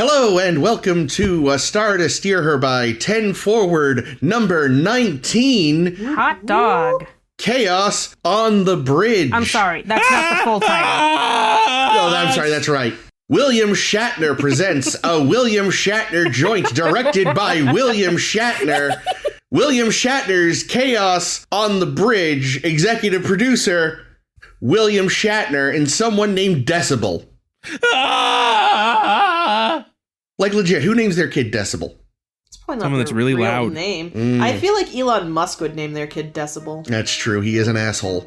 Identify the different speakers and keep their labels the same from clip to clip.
Speaker 1: Hello and welcome to A Star to Steer Her by 10 Forward, number 19.
Speaker 2: Hot dog.
Speaker 1: Chaos on the Bridge.
Speaker 2: I'm sorry, that's not the full title.
Speaker 1: Oh, I'm sorry, that's right. William Shatner Presents a William Shatner joint directed by William Shatner. William Shatner's Chaos on the Bridge, executive producer, William Shatner and someone named Decibel. Like legit, who names their kid Decibel?
Speaker 3: It's probably not
Speaker 4: someone
Speaker 3: their
Speaker 4: that's really
Speaker 3: real
Speaker 4: loud.
Speaker 3: name. I feel like Elon Musk would name their kid Decibel.
Speaker 1: That's true, he is an asshole.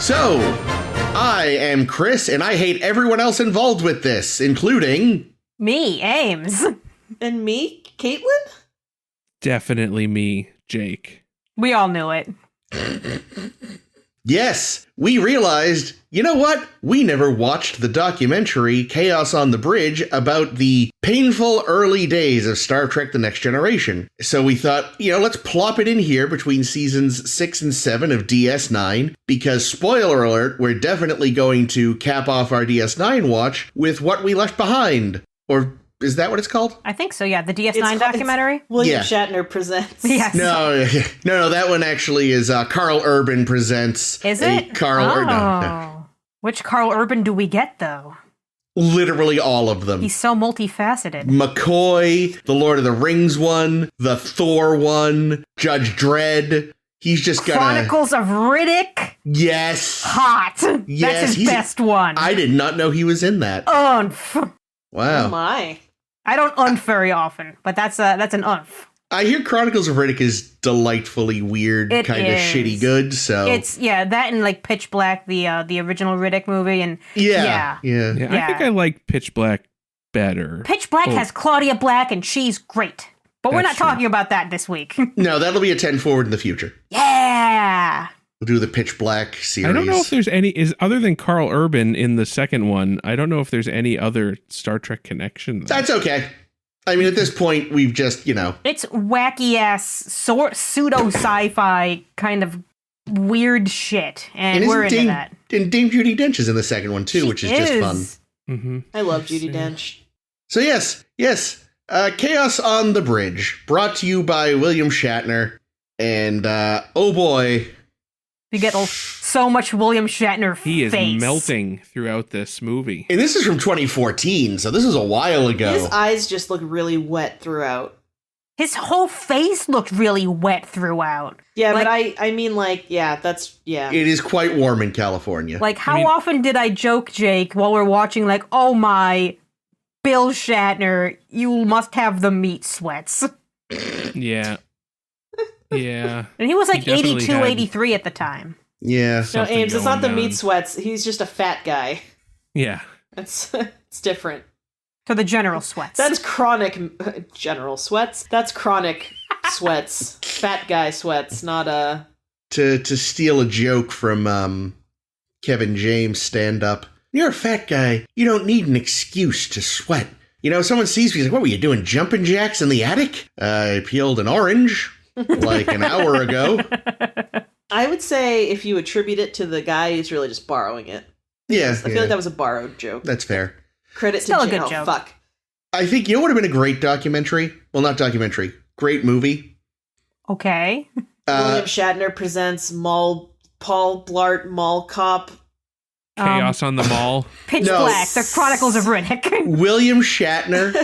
Speaker 1: So, I am Chris, and I hate everyone else involved with this, including...
Speaker 2: Me, Ames.
Speaker 3: And me, Caitlin?
Speaker 4: Definitely me, Jake.
Speaker 2: We all knew it.
Speaker 1: Yes, we realized, you know what? We never watched the documentary Chaos on the Bridge about the painful early days of Star Trek The Next Generation. So we thought, let's plop it in here between seasons 6 and 7 of DS9, because spoiler alert, we're definitely going to cap off our DS9 watch with What We Left Behind. Or is that what it's called?
Speaker 2: I think so, yeah. The DS9 documentary?
Speaker 3: William Shatner Presents.
Speaker 2: Yes.
Speaker 1: No, that one actually is Carl Urban Presents.
Speaker 2: Is it?
Speaker 1: No.
Speaker 2: Which Carl Urban do we get, though?
Speaker 1: Literally all of them.
Speaker 2: He's so multifaceted.
Speaker 1: McCoy, the Lord of the Rings one, the Thor one, Judge Dredd. He's just got
Speaker 2: Chronicles of Riddick?
Speaker 1: Yes.
Speaker 2: Hot.
Speaker 1: Yes,
Speaker 2: that's his best one.
Speaker 1: I did not know he was in that.
Speaker 2: Umph.
Speaker 1: Wow.
Speaker 3: Oh my.
Speaker 2: I don't umph very often, but that's an umph.
Speaker 1: I hear Chronicles of Riddick is delightfully weird, kind of shitty good, so...
Speaker 2: It's, that and, like, Pitch Black, the original Riddick movie, and...
Speaker 1: Yeah.
Speaker 4: I think I like Pitch Black better.
Speaker 2: Pitch Black has Claudia Black, and she's great. But we're not
Speaker 4: That's true.
Speaker 2: talking about that this week.
Speaker 1: No, that'll be a 10 Forward in the future.
Speaker 2: Yeah!
Speaker 1: We'll do the Pitch Black series.
Speaker 4: I don't know if there's other than Carl Urban in the second one, I don't know if there's any other Star Trek connection there.
Speaker 1: That's okay. I mean, at this point, we've just,
Speaker 2: It's wacky-ass, pseudo sci-fi kind of weird shit, and we're into that.
Speaker 1: And Dame Judi Dench is in the second one, too, which is just fun.
Speaker 4: Mm-hmm.
Speaker 3: I love Judi Dench.
Speaker 1: So yes, Chaos on the Bridge, brought to you by William Shatner, and oh boy...
Speaker 2: You get so much William Shatner face.
Speaker 4: He is melting throughout this movie.
Speaker 1: And this is from 2014, so this is a while ago.
Speaker 3: His eyes just look really wet throughout.
Speaker 2: His whole face looked really wet throughout.
Speaker 3: Yeah,
Speaker 2: like,
Speaker 3: but I mean, like, that's.
Speaker 1: It is quite warm in California.
Speaker 2: Like, how often did I joke, Jake, while we're watching, like, oh my, Bill Shatner, you must have the meat sweats.
Speaker 4: Yeah. Yeah.
Speaker 2: And he was like
Speaker 4: He definitely
Speaker 2: 82, 83 at the time.
Speaker 1: Yeah.
Speaker 3: No, Ames, it's not the
Speaker 4: going
Speaker 3: meat
Speaker 4: on.
Speaker 3: sweats. He's just a fat guy.
Speaker 4: Yeah.
Speaker 3: It's different.
Speaker 2: So the general sweats.
Speaker 3: That's chronic general sweats. That's chronic sweats. Fat guy sweats, not a...
Speaker 1: To steal a joke from Kevin James stand-up. You're a fat guy. You don't need an excuse to sweat. Someone sees me, he's like, what were you doing, jumping jacks in the attic? I peeled an orange like an hour ago.
Speaker 3: I would say if you attribute it to the guy, he's really just borrowing it.
Speaker 1: Yeah.
Speaker 3: I feel like that was a borrowed joke.
Speaker 1: That's fair.
Speaker 3: Credit
Speaker 2: Still
Speaker 3: to
Speaker 2: a good
Speaker 3: Jim.
Speaker 2: joke.
Speaker 3: Oh, fuck.
Speaker 1: I think, what would have been a great documentary? Well, not documentary. Great movie.
Speaker 2: Okay.
Speaker 3: William Shatner Presents Paul Blart Mall Cop.
Speaker 4: Chaos on the Mall.
Speaker 2: Pitch Black, the Chronicles of Riddick.
Speaker 1: William Shatner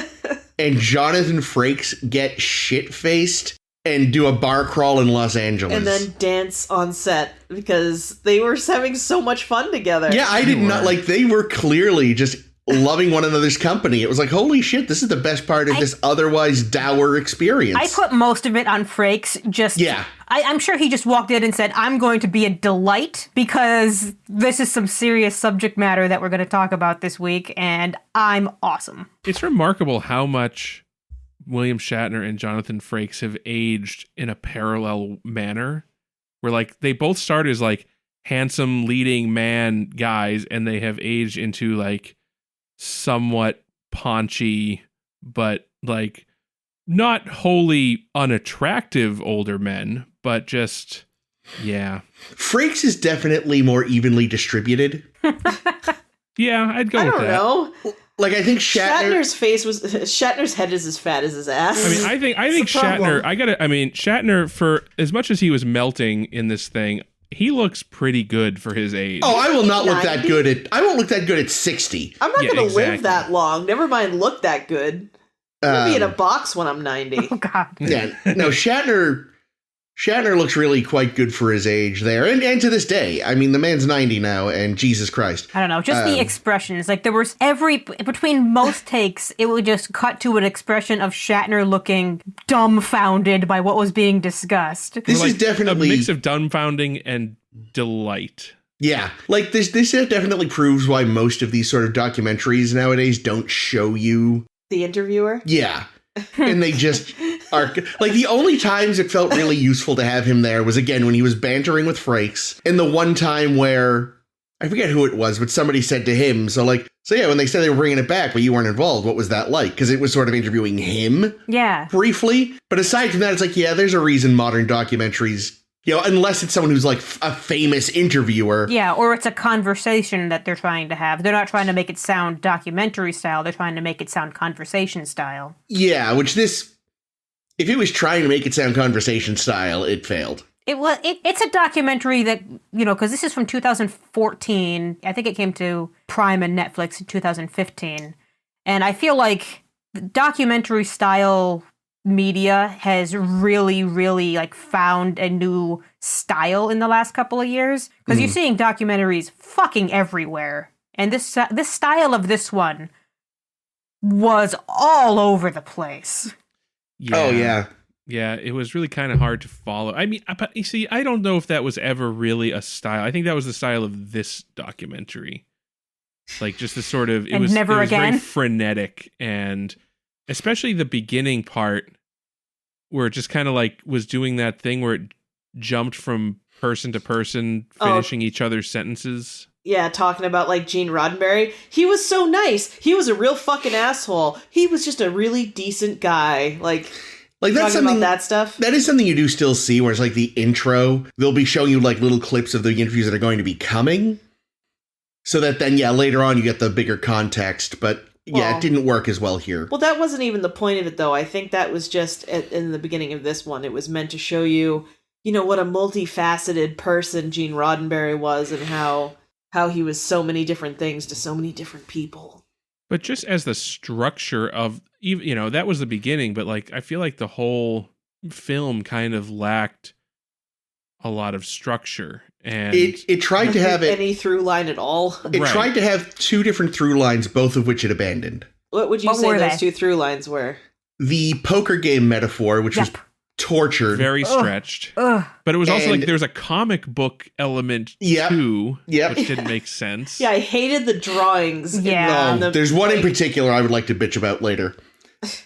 Speaker 1: and Jonathan Frakes get shit-faced and do a bar crawl in Los Angeles.
Speaker 3: And then dance on set because they were having so much fun together.
Speaker 1: Yeah, I did not, they were clearly just loving one another's company. It was like, holy shit, this is the best part of this otherwise dour experience.
Speaker 2: I put most of it on Frakes.
Speaker 1: Yeah.
Speaker 2: I'm sure he just walked in and said, I'm going to be a delight because this is some serious subject matter that we're going to talk about this week, and I'm awesome.
Speaker 4: It's remarkable how much William Shatner and Jonathan Frakes have aged in a parallel manner, where like they both started as like handsome leading man guys, and they have aged into like somewhat paunchy, but like not wholly unattractive older men, but just, yeah.
Speaker 1: Frakes is definitely more evenly distributed.
Speaker 4: Yeah, I'd go with that.
Speaker 3: I don't know.
Speaker 1: Like, I think
Speaker 3: Shatner's head is as fat as his ass.
Speaker 4: I mean, I think Shatner, Shatner, for as much as he was melting in this thing, he looks pretty good for his age.
Speaker 1: Oh, I will not look that good at 60.
Speaker 3: I'm not going to live that long. Never mind look that good. I'll be in a box when I'm 90.
Speaker 2: Oh, God.
Speaker 1: Yeah. No, Shatner looks really quite good for his age there. And to this day. I mean, the man's 90 now, and Jesus Christ.
Speaker 2: I don't know. Just the expressions. Like, there was between most takes, it would just cut to an expression of Shatner looking dumbfounded by what was being discussed.
Speaker 1: This is definitely
Speaker 4: a mix of dumbfounding and delight.
Speaker 1: Yeah. Like, this definitely proves why most of these sort of documentaries nowadays don't show you
Speaker 3: the interviewer?
Speaker 1: Yeah. And they just are like, the only times it felt really useful to have him there was, again, when he was bantering with Frakes, and the one time where I forget who it was, but somebody said to him, so yeah, when they said they were bringing it back, but you weren't involved, what was that like? Because it was sort of interviewing him briefly. But aside from that, it's like, yeah, there's a reason modern documentaries, unless it's someone who's like a famous interviewer.
Speaker 2: Yeah, or it's a conversation that they're trying to have. They're not trying to make it sound documentary style. They're trying to make it sound conversation style. Yeah,
Speaker 1: which if it was trying to make it sound conversation style, it failed.
Speaker 2: It's a documentary that, because this is from 2014. I think it came to Prime and Netflix in 2015. And I feel like the documentary style media has really, really found a new style in the last couple of years, because you're seeing documentaries fucking everywhere, and this style of this one was all over the place.
Speaker 1: Yeah.
Speaker 4: Yeah, it was really kind of hard to follow. I mean, but you see, I don't know if that was ever really a style. I think that was the style of this documentary, like just the sort of it was very frenetic, and especially the beginning part, where it just kind of was doing that thing where it jumped from person to person, finishing each other's sentences.
Speaker 3: Yeah, talking about Gene Roddenberry. He was so nice. He was a real fucking asshole. He was just a really decent guy.
Speaker 1: That's something
Speaker 3: about that stuff.
Speaker 1: That is something you do still see, where it's the intro. They'll be showing you little clips of the interviews that are going to be coming, so that then later on you get the bigger context. But it didn't work as well here. Well,
Speaker 3: that wasn't even the point of it, though. I think that was just in the beginning of this one. It was meant to show you, what a multifaceted person Gene Roddenberry was, and how he was so many different things to so many different people.
Speaker 4: But just as the structure of, that was the beginning, but I feel like the whole film kind of lacked a lot of structure. And
Speaker 1: it tried to have
Speaker 3: any through line at all.
Speaker 1: It tried to have two different through lines, both of which it abandoned.
Speaker 3: What would you say those two through lines were?
Speaker 1: The poker game metaphor, which was tortured.
Speaker 4: Very stretched. But it was also there's a comic book element too, which didn't make sense.
Speaker 3: Yeah, I hated the drawings.
Speaker 1: There's one in particular I would like to bitch about later.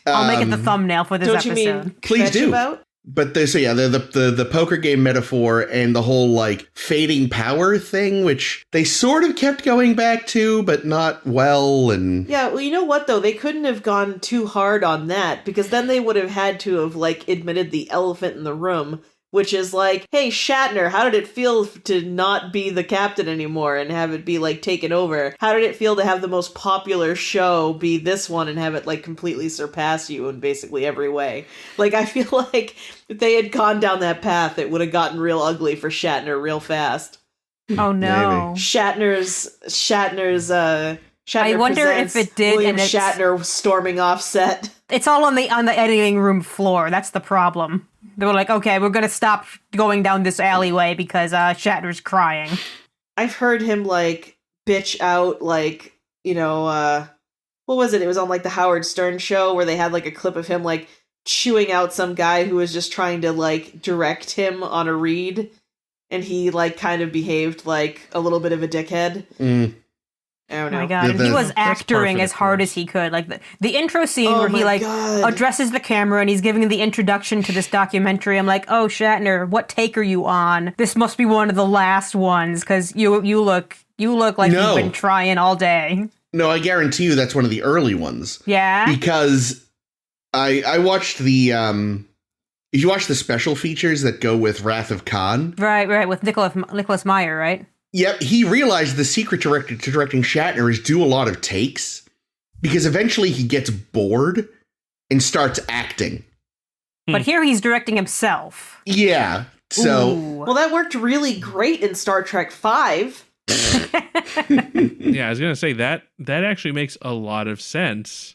Speaker 2: I'll make it the thumbnail for this episode.
Speaker 3: Don't you mean
Speaker 1: please do.
Speaker 3: About?
Speaker 1: But the poker game metaphor and the whole fading power thing, which they sort of kept going back to, but not well. And
Speaker 3: yeah, well, you know what though, they couldn't have gone too hard on that, because then they would have had to have admitted the elephant in the room, which is hey, Shatner, how did it feel to not be the captain anymore and have it be taken over? How did it feel to have the most popular show be this one and have it completely surpass you in basically every way? I feel if they had gone down that path, it would have gotten real ugly for Shatner real fast.
Speaker 2: Oh no.
Speaker 1: Maybe.
Speaker 3: Shatner
Speaker 2: I wonder
Speaker 3: Presents,
Speaker 2: if it did.
Speaker 3: William Shatner storming off set.
Speaker 2: It's all on the editing room floor. That's the problem. They were okay, we're going to stop going down this alleyway because Shatner's crying.
Speaker 3: I've heard him bitch out what was it? It was on like the Howard Stern show where they had like a clip of him like chewing out some guy who was just trying to like direct him on a read, and he like kind of behaved like a little bit of a dickhead. I don't know.
Speaker 2: Oh my god, and he was acting as hard as he could. Like the intro scene where he like addresses the camera and he's giving the introduction to this documentary. I'm like, oh Shatner, what take are you on? This must be one of the last ones because you look like you've been trying all day.
Speaker 1: No, I guarantee you that's one of the early ones.
Speaker 2: Yeah,
Speaker 1: because I watched the if you watch the special features that go with Wrath of Khan,
Speaker 2: right, with Nicholas Meyer, right?
Speaker 1: Yep, he realized the secret to directing Shatner is do a lot of takes, because eventually he gets bored and starts acting.
Speaker 2: But here he's directing himself.
Speaker 1: Yeah, so...
Speaker 2: Ooh.
Speaker 3: Well, that worked really great in Star Trek V.
Speaker 4: Yeah, I was gonna say that actually makes a lot of sense.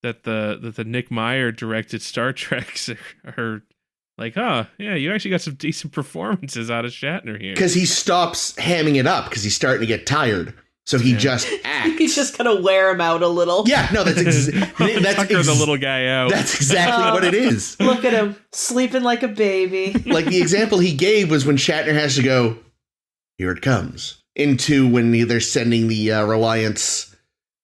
Speaker 4: That the Nick Meyer directed Star Treks are like, yeah, you actually got some decent performances out of Shatner here.
Speaker 1: Because he stops hamming it up because he's starting to get tired. So he just acts.
Speaker 3: He's just gonna wear him out a little.
Speaker 1: Yeah, no, that's
Speaker 4: the little guy out.
Speaker 1: That's exactly what it is.
Speaker 3: Look at him, sleeping like a baby.
Speaker 1: Like the example he gave was when Shatner has to go, here it comes, into when they're sending the Reliance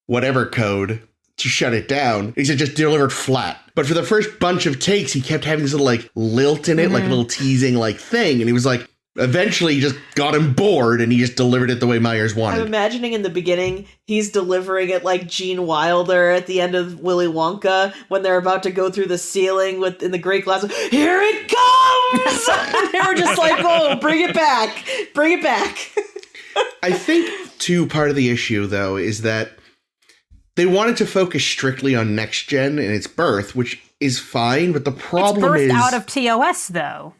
Speaker 1: whatever code to shut it down. He said just delivered flat. But for the first bunch of takes, he kept having this little like lilt in it, like a little teasing like thing. And he was like, eventually he just got him bored and he just delivered it the way Myers wanted.
Speaker 3: I'm imagining in the beginning, he's delivering it like Gene Wilder at the end of Willy Wonka when they're about to go through the ceiling in the great glass. Here it comes! And they were just like, oh, bring it back. Bring it back.
Speaker 1: I think, too, part of the issue, though, is that they wanted to focus strictly on Next Gen and its birth, which is fine, but the problem is...
Speaker 2: It's birthed out of TOS, though.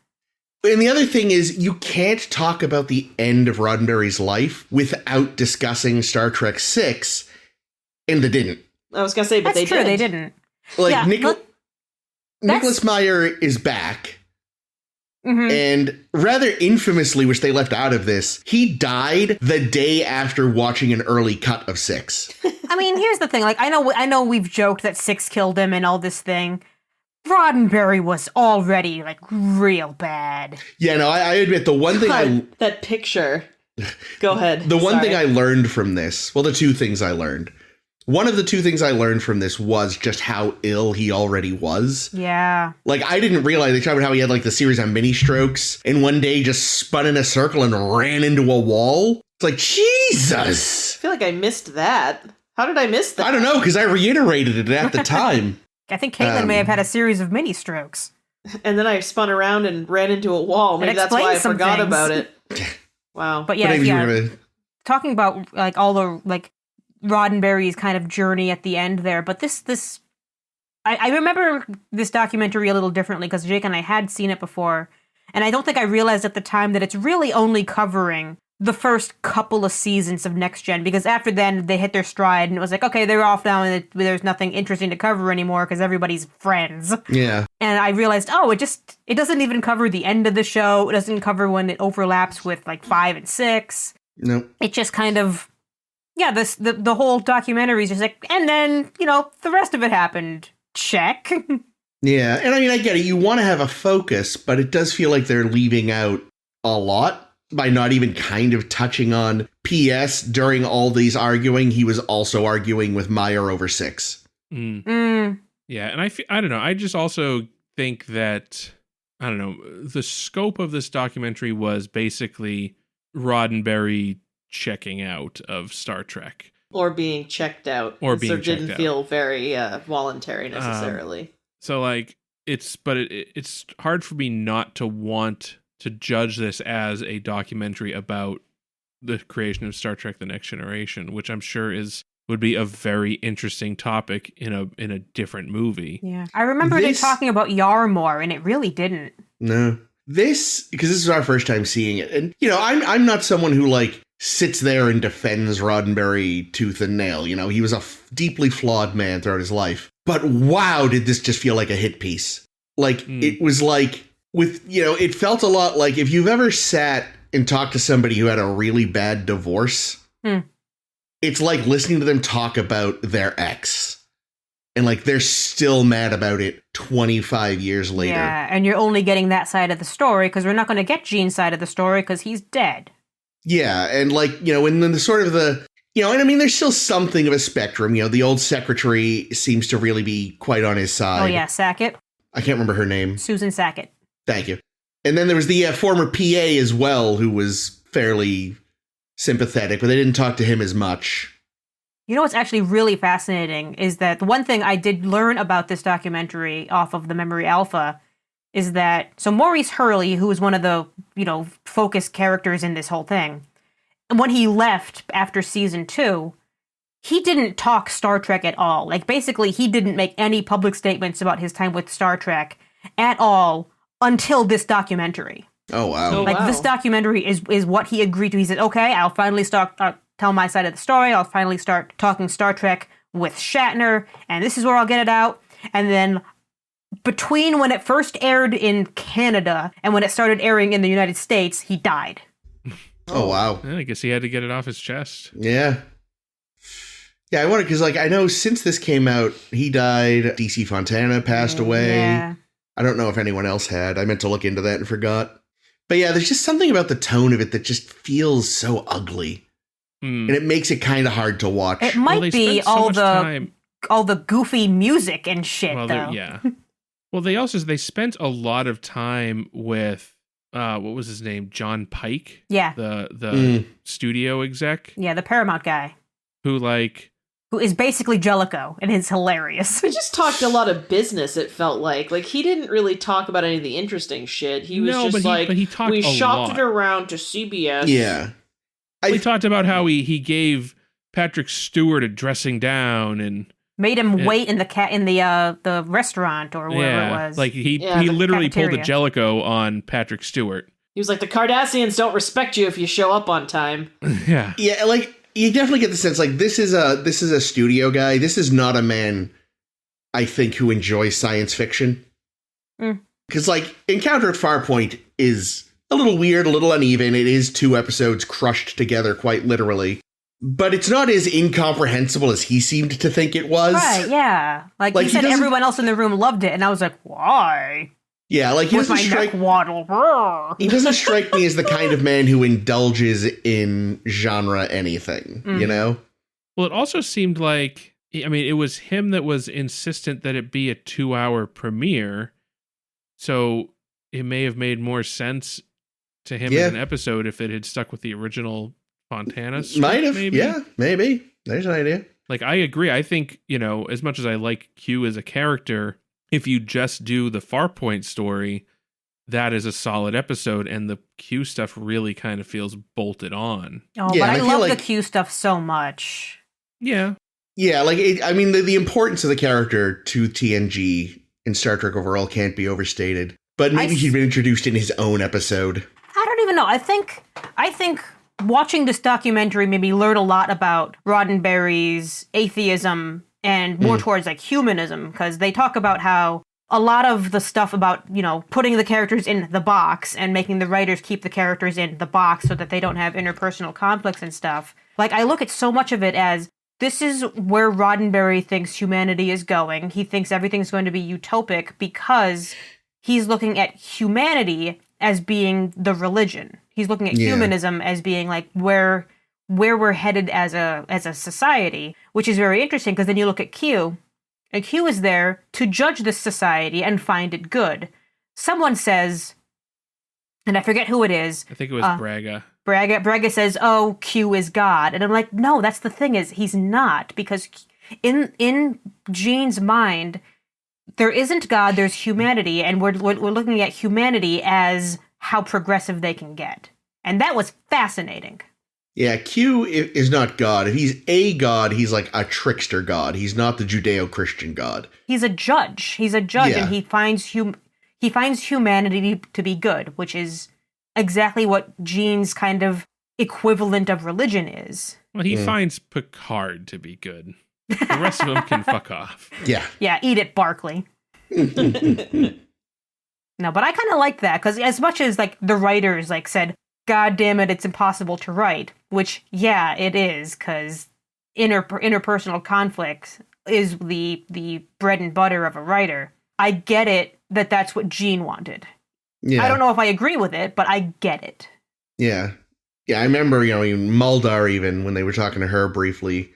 Speaker 1: And the other thing is, you can't talk about the end of Roddenberry's life without discussing Star Trek VI, and they didn't.
Speaker 3: I was going to say, but
Speaker 2: That's
Speaker 3: they
Speaker 2: true,
Speaker 3: did.
Speaker 2: they didn't.
Speaker 1: Like,
Speaker 2: Yeah,
Speaker 1: Nicholas Meyer is back. And rather infamously, which they left out of this, he died the day after watching an early cut of 6.
Speaker 2: I mean, here's the thing. Like, I know we've joked that 6 killed him and all this thing. Roddenberry was already, like, real bad.
Speaker 1: Yeah, no, I admit the one thing
Speaker 3: that picture. Go ahead.
Speaker 1: The one thing I learned from this, well, the two things I learned. One of the two things I learned from this was just how ill he already was.
Speaker 2: Yeah.
Speaker 1: Like, I didn't realize, they talked about how he had, like, the series on mini strokes, and one day just spun in a circle and ran into a wall. It's like, Jesus!
Speaker 3: I feel like I missed that. How did I miss that?
Speaker 1: I don't know, because I reiterated it at the time.
Speaker 2: I think Caitlin may have had a series of mini strokes.
Speaker 3: And then I spun around and ran into a wall. Maybe that's why I forgot about it. Wow.
Speaker 2: But yeah. Talking about, like, all the, like, Roddenberry's kind of journey at the end there, but I remember this documentary a little differently because Jake and I had seen it before, and I don't think I realized at the time that it's really only covering the first couple of seasons of Next Gen, because after then they hit their stride and it was like, okay, they're off now and there's nothing interesting to cover anymore because everybody's friends.
Speaker 1: Yeah. And
Speaker 2: I realized, it doesn't even cover the end of the show. It doesn't cover when it overlaps with like 5 and 6.
Speaker 1: No.
Speaker 2: It just kind of... Yeah, the whole documentary is just like, and then, the rest of it happened. Check.
Speaker 1: Yeah, and I mean, I get it. You want to have a focus, but it does feel like they're leaving out a lot by not even kind of touching on P.S. During all these arguing, he was also arguing with Meyer over 6.
Speaker 4: Yeah, and I don't know. I just also think that, I don't know, the scope of this documentary was basically Roddenberry checking out of Star Trek.
Speaker 3: Or being checked out.
Speaker 4: Or being checked out.
Speaker 3: Didn't feel very voluntary necessarily.
Speaker 4: So like, it's hard for me not to want to judge this as a documentary about the creation of Star Trek: The Next Generation, which I'm sure would be a very interesting topic in a different movie.
Speaker 2: Yeah. I remember they talking about Yarmore, and it really didn't.
Speaker 1: No. Because this is our first time seeing it. And, I'm not someone who, like, sits there and defends Roddenberry tooth and nail. He was a deeply flawed man throughout his life. But wow, did this just feel like a hit piece. Like, it was like, it felt a lot like if you've ever sat and talked to somebody who had a really bad divorce, it's like listening to them talk about their ex. And like they're still mad about it 25 years later.
Speaker 2: Yeah, and you're only getting that side of the story because we're not going to get Gene's side of the story because he's dead.
Speaker 1: Yeah, and like, and then the sort of the, and I mean, there's still something of a spectrum. The old secretary seems to really be quite on his side.
Speaker 2: Oh, yeah, Sackett.
Speaker 1: I can't remember her name.
Speaker 2: Susan Sackett.
Speaker 1: Thank you. And then there was the former PA as well, who was fairly sympathetic, but they didn't talk to him as much.
Speaker 2: You know what's actually really fascinating is that the one thing I did learn about this documentary off of the Memory Alpha is that, so Maurice Hurley, who was one of the, focus characters in this whole thing, when he left after season 2, he didn't talk Star Trek at all. Like, basically, he didn't make any public statements about his time with Star Trek at all until this documentary.
Speaker 1: Oh, wow.
Speaker 2: This documentary is what he agreed to. He said, okay, I'll finally start tell my side of the story. I'll finally start talking Star Trek with Shatner, and this is where I'll get it out. And then between when it first aired in Canada and when it started airing in the United States, he died.
Speaker 1: Oh, wow.
Speaker 4: I guess he had to get it off his chest.
Speaker 1: Yeah. Yeah, I wonder, because, I know since this came out, he died. DC Fontana passed away.
Speaker 2: Yeah.
Speaker 1: I don't know if anyone else had. I meant to look into that and forgot. But yeah, there's just something about the tone of it that just feels so ugly. And it makes it kind of hard to watch.
Speaker 2: It might be all the goofy music and shit, though.
Speaker 4: Yeah. Well, they spent a lot of time with what was his name? John Pike.
Speaker 2: Yeah.
Speaker 4: The studio exec.
Speaker 2: Yeah, the Paramount guy.
Speaker 4: Who
Speaker 2: is basically Jellicoe, and it's hilarious.
Speaker 3: He just talked a lot of business, it felt like. Like, he didn't really talk about any of the interesting shit. He was
Speaker 4: he talked
Speaker 3: we
Speaker 4: a
Speaker 3: shopped
Speaker 4: lot.
Speaker 3: it around to CBS.
Speaker 1: Yeah.
Speaker 4: He talked about how he gave Patrick Stewart a dressing down and
Speaker 2: made him wait in the restaurant or wherever it was.
Speaker 4: Like he literally
Speaker 2: cafeteria.
Speaker 4: pulled a Jellicoe on Patrick Stewart.
Speaker 3: He was like, the Cardassians don't respect you if you show up on time.
Speaker 4: Yeah.
Speaker 1: Yeah, like you definitely get the sense like this is a studio guy. This is not a man, I think, who enjoys science fiction. Because like Encounter at Farpoint is a little weird, a little uneven. It is 2 episodes crushed together, quite literally. But it's not as incomprehensible as he seemed to think it was.
Speaker 2: Right, yeah. Like he said everyone else in the room loved it, and I was like, why?
Speaker 1: Yeah, like he doesn't strike... He doesn't strike me as the kind of man who indulges in genre anything, you know?
Speaker 4: Well, it also seemed like, I mean, it was him that was insistent that it be a 2-hour premiere. So it may have made more sense to him as an episode if it had stuck with the original Fontana script.
Speaker 1: Might have,
Speaker 4: maybe.
Speaker 1: Yeah, maybe. There's an idea.
Speaker 4: Like, I agree. I think, as much as I like Q as a character, if you just do the Farpoint story, that is a solid episode, and the Q stuff really kind of feels bolted on.
Speaker 2: Oh, yeah, but I love the Q stuff so much.
Speaker 4: Yeah.
Speaker 1: Yeah, like, the importance of the character to TNG and Star Trek overall can't be overstated. But maybe he'd been introduced in his own episode.
Speaker 2: I don't even know. I think watching this documentary made me learn a lot about Roddenberry's atheism and more towards like humanism, because they talk about how a lot of the stuff about, putting the characters in the box and making the writers keep the characters in the box so that they don't have interpersonal conflicts and stuff. Like, I look at so much of it as this is where Roddenberry thinks humanity is going. He thinks everything's going to be utopic because he's looking at humanity as being the religion. He's looking at humanism as being like where we're headed as a society, which is very interesting because then you look at Q, and Q is there to judge this society and find it good. Someone says, and I forget who it is.
Speaker 4: I think it was Braga.
Speaker 2: Braga says, "Oh, Q is God," and I'm like, no, that's the thing is he's not, because in Gene's mind, there isn't God, there's humanity, and we're looking at humanity as how progressive they can get. And that was fascinating.
Speaker 1: Yeah, Q is not God. If he's a God, he's like a trickster God. He's not the Judeo-Christian God. He's a judge.
Speaker 2: And he finds humanity to be good, which is exactly what Gene's kind of equivalent of religion is.
Speaker 4: Well, he finds Picard to be good. The rest of them can fuck off.
Speaker 1: Yeah.
Speaker 2: Yeah, eat it, Barkley. No, but I kind of like that, because as much as like the writers like said, God damn it, it's impossible to write, which, yeah, it is, because interpersonal conflict is the bread and butter of a writer. I get it that that's what Gene wanted.
Speaker 1: Yeah.
Speaker 2: I don't know if I agree with it, but I get it.
Speaker 1: Yeah. Yeah, I remember, even Muldar, even when they were talking to her briefly,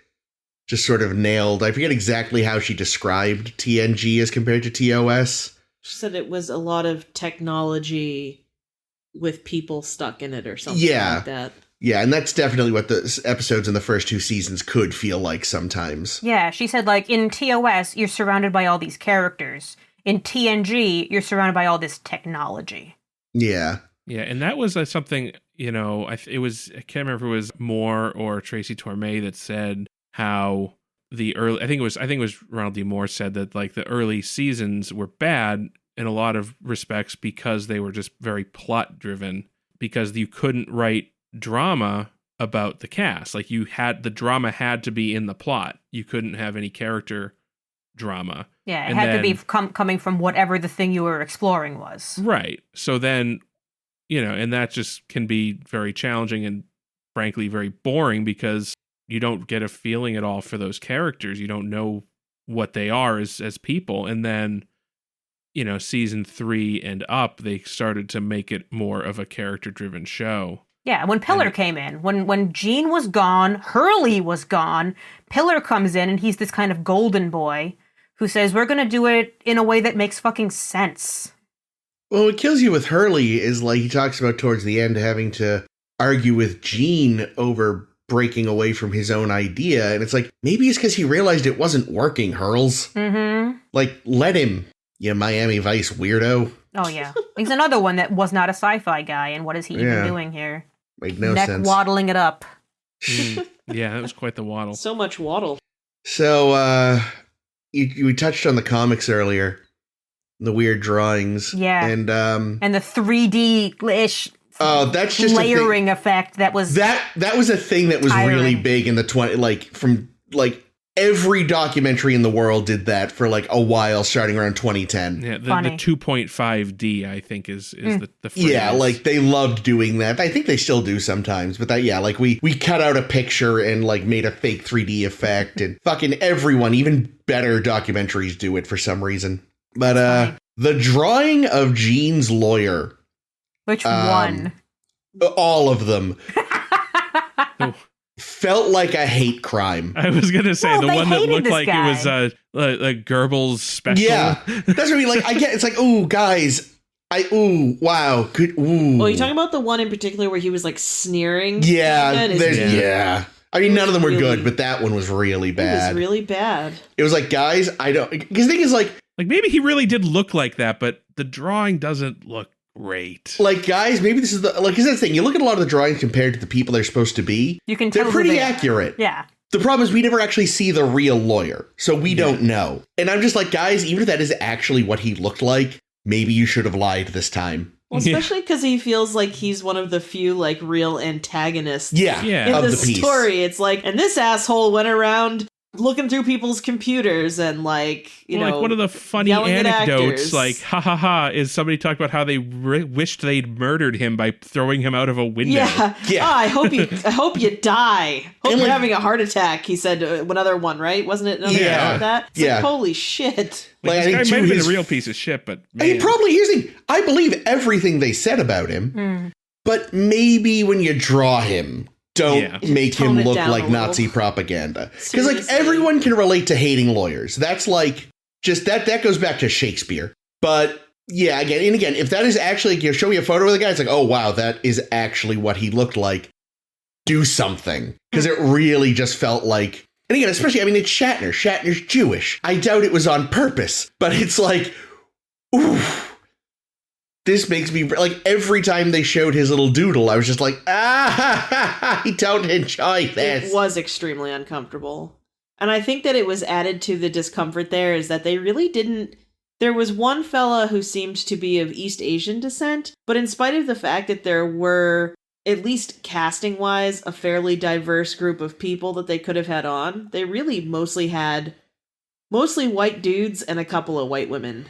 Speaker 1: just sort of nailed. I forget exactly how she described TNG as compared to TOS.
Speaker 3: She said it was a lot of technology with people stuck in it or something like that.
Speaker 1: Yeah, and that's definitely what the episodes in the first 2 seasons could feel like sometimes.
Speaker 2: Yeah, she said, like, in TOS, you're surrounded by all these characters. In TNG, you're surrounded by all this technology.
Speaker 1: Yeah.
Speaker 4: Yeah, and that was something, I can't remember if it was Moore or Tracy Torme that said how the early, I think it was Ronald D. Moore said that, like, the early seasons were bad in a lot of respects because they were just very plot driven, because you couldn't write drama about the cast. Like, the drama had to be in the plot. You couldn't have any character drama.
Speaker 2: Yeah, it had to be coming from whatever the thing you were exploring was.
Speaker 4: Right. So then, and that just can be very challenging and frankly very boring because you don't get a feeling at all for those characters. You don't know what they are as people. And then, season 3 and up, they started to make it more of a character-driven show.
Speaker 2: Yeah, when Pillar came in, when Gene was gone, Hurley was gone, Pillar comes in and he's this kind of golden boy who says, we're going to do it in a way that makes fucking sense.
Speaker 1: Well, what kills you with Hurley is, like, he talks about towards the end having to argue with Gene over breaking away from his own idea. And it's like, maybe it's because he realized it wasn't working, Hurls.
Speaker 2: Mm-hmm.
Speaker 1: Like, let him, you Miami Vice weirdo.
Speaker 2: Oh, yeah. He's another one that was not a sci-fi guy. And what is he even doing here?
Speaker 1: Made no
Speaker 2: Neck
Speaker 1: sense.
Speaker 2: waddling it up.
Speaker 4: Yeah, that was quite the waddle.
Speaker 3: So much waddle.
Speaker 1: So, we touched on the comics earlier. The weird drawings.
Speaker 2: Yeah.
Speaker 1: And
Speaker 2: the 3D-ish
Speaker 1: that's just
Speaker 2: layering effect that was...
Speaker 1: That was a thing that was
Speaker 2: tiring.
Speaker 1: really big in the every documentary in the world did that for like a while, starting around 2010.
Speaker 4: Yeah, the 2.5D, I think, is the phrase.
Speaker 1: Yeah, like, they loved doing that. I think they still do sometimes, but we cut out a picture and, like, made a fake 3D effect, and fucking everyone, even better documentaries do it for some reason. But the drawing of Gene's lawyer.
Speaker 2: Which one?
Speaker 1: All of them.
Speaker 4: Oh.
Speaker 1: Felt like a hate crime.
Speaker 4: I was gonna say the one that looked like
Speaker 2: guy.
Speaker 4: It was a Goebbels special.
Speaker 1: Yeah, that's what I mean. Like, I get it's like, ooh, guys, wow, good. Ooh.
Speaker 3: Well, you're talking about the one in particular where he was like sneering.
Speaker 1: Yeah, yeah. I mean, none of them were good, but that one was really bad.
Speaker 3: It was really bad.
Speaker 1: It was like, guys, I don't. Because the thing is, like
Speaker 4: maybe he really did look like that, but the drawing doesn't look great.
Speaker 1: Like, guys, maybe this is because that's the thing. You look at a lot of the drawings compared to the people they're supposed to be.
Speaker 2: You can tell
Speaker 1: they're pretty accurate.
Speaker 2: Yeah.
Speaker 1: The problem is we never actually see the real lawyer, so we don't know. And I'm just like, guys, even if that is actually what he looked like, maybe you should have lied this time.
Speaker 3: Well, especially because he feels like he's one of the few, like, real antagonists
Speaker 4: Yeah.
Speaker 3: in
Speaker 1: of
Speaker 3: the
Speaker 1: the piece.
Speaker 3: story. It's like, and this asshole went around looking through people's computers and, like,
Speaker 4: like one of the funny anecdotes, like, ha ha ha, is somebody talked about how they wished they'd murdered him by throwing him out of a window.
Speaker 3: Yeah. I hope you die. Hope you're having a heart attack. He said another one, right? Wasn't it another one like that? It's like, holy shit.
Speaker 4: Like, this guy might have been a real piece of shit, but man.
Speaker 1: He probably isn't. I believe everything they said about him, but maybe when you draw him, don't make him look like Nazi propaganda. Because, like, everyone can relate to hating lawyers. That's like, just that goes back to Shakespeare. But yeah, again, if that is actually, show me a photo of the guy, it's like, oh wow, that is actually what he looked like. Do something. Because it really just felt like, and again, especially, I mean, it's Shatner. Shatner's Jewish. I doubt it was on purpose, but it's like, oof. This makes me, like, every time they showed his little doodle, I was just like, I don't enjoy this.
Speaker 3: It was extremely uncomfortable. And I think that it was added to the discomfort there is that they really didn't. There was one fella who seemed to be of East Asian descent, but in spite of the fact that there were, at least casting-wise, a fairly diverse group of people that they could have had on, they really mostly had white dudes and a couple of white women.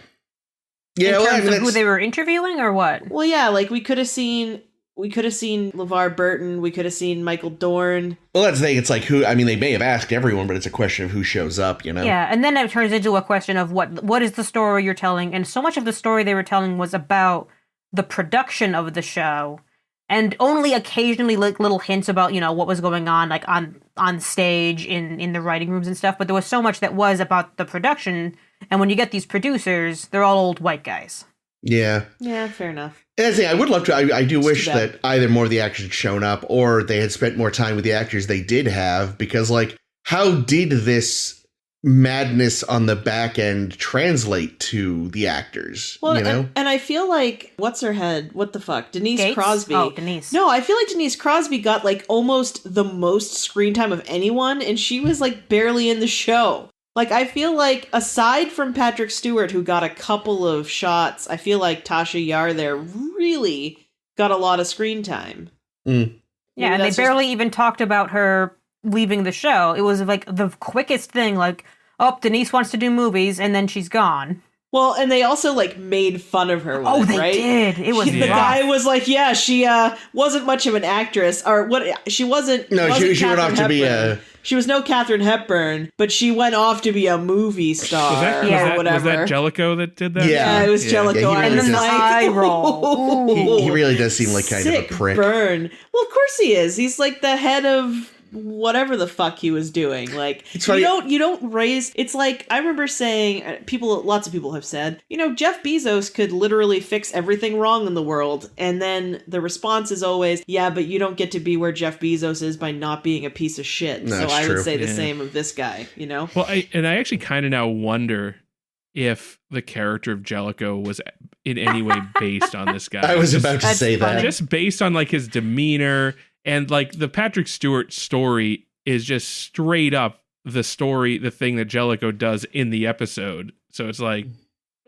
Speaker 1: Yeah,
Speaker 2: in terms of who they were interviewing or what?
Speaker 3: Well, yeah, like we could have seen We could have seen LeVar Burton. We could have seen Michael Dorn.
Speaker 1: Well, that's the thing. It's like who, I mean, they may have asked everyone, but it's a question of who shows up, you know?
Speaker 2: Yeah, and then it turns into a question of what is the story you're telling, and so much of the story they were telling was about the production of the show, and only occasionally like little hints about, you know, what was going on like on stage in the writing rooms and stuff, but there was so much that was about the production, and when you get these producers, they're all old white guys.
Speaker 1: Yeah.
Speaker 3: Yeah, fair enough.
Speaker 1: And I say, I would love to, I do wish
Speaker 3: too bad.
Speaker 1: that either more of the actors had shown up or they had spent more time with the actors they did have, because, like, how did this madness on the back end translate to the actors?
Speaker 3: Well,
Speaker 1: you know?
Speaker 3: and I feel like, what's her head? What the fuck? Denise
Speaker 2: Gates?
Speaker 3: Crosby.
Speaker 2: Oh, Denise.
Speaker 3: No, I feel like Denise Crosby got, like, almost the most screen time of anyone, and she was, like, barely in the show. Like, I feel like, aside from Patrick Stewart, who got a couple of shots, I feel like Tasha Yar there really got a lot of screen time.
Speaker 1: Mm.
Speaker 2: Yeah, and they barely even talked about her leaving the show. It was like the quickest thing, like, oh, Denise wants to do movies, and then she's gone.
Speaker 3: Well, and they also, like, made fun of her with
Speaker 2: Oh,
Speaker 3: it,
Speaker 2: they
Speaker 3: right?
Speaker 2: did. It was
Speaker 3: The
Speaker 2: rough.
Speaker 3: guy was like, yeah, she wasn't much of an actress, or what? She wasn't.
Speaker 1: No,
Speaker 3: wasn't
Speaker 1: she went off
Speaker 3: Katharine
Speaker 1: to be
Speaker 3: Hepburn. She was no Katharine Hepburn, but she went off to be a movie star or whatever.
Speaker 4: Was that Jellicoe that did that?
Speaker 1: Yeah.
Speaker 3: Yeah, it was
Speaker 1: Yeah,
Speaker 3: Jellicoe.
Speaker 1: yeah, he
Speaker 3: I
Speaker 1: really
Speaker 3: was
Speaker 1: does.
Speaker 3: like,
Speaker 2: Eye roll.
Speaker 1: He really does seem like kind of a
Speaker 3: sick
Speaker 1: prick.
Speaker 3: burn. Well, of course he is. He's like the head of whatever the fuck he was doing. Like,
Speaker 1: It's funny.
Speaker 3: you don't raise. It's like, I remember saying, lots of people have said, you know, Jeff Bezos could literally fix everything wrong in the world, and then the response is always, yeah, but you don't get to be where Jeff Bezos is by not being a piece of shit.
Speaker 1: No,
Speaker 3: so
Speaker 1: it's
Speaker 3: I
Speaker 1: true.
Speaker 3: would say the
Speaker 4: Yeah.
Speaker 3: same of this guy, you know?
Speaker 4: Well, I actually kind of now wonder if the character of Jellicoe was in any way based on this guy.
Speaker 1: I was
Speaker 4: Just-
Speaker 1: about to
Speaker 2: That's
Speaker 1: say that.
Speaker 2: funny.
Speaker 4: just based on like his demeanor, and like the Patrick Stewart story is just straight up the thing that Jellicoe does in the episode. So it's like,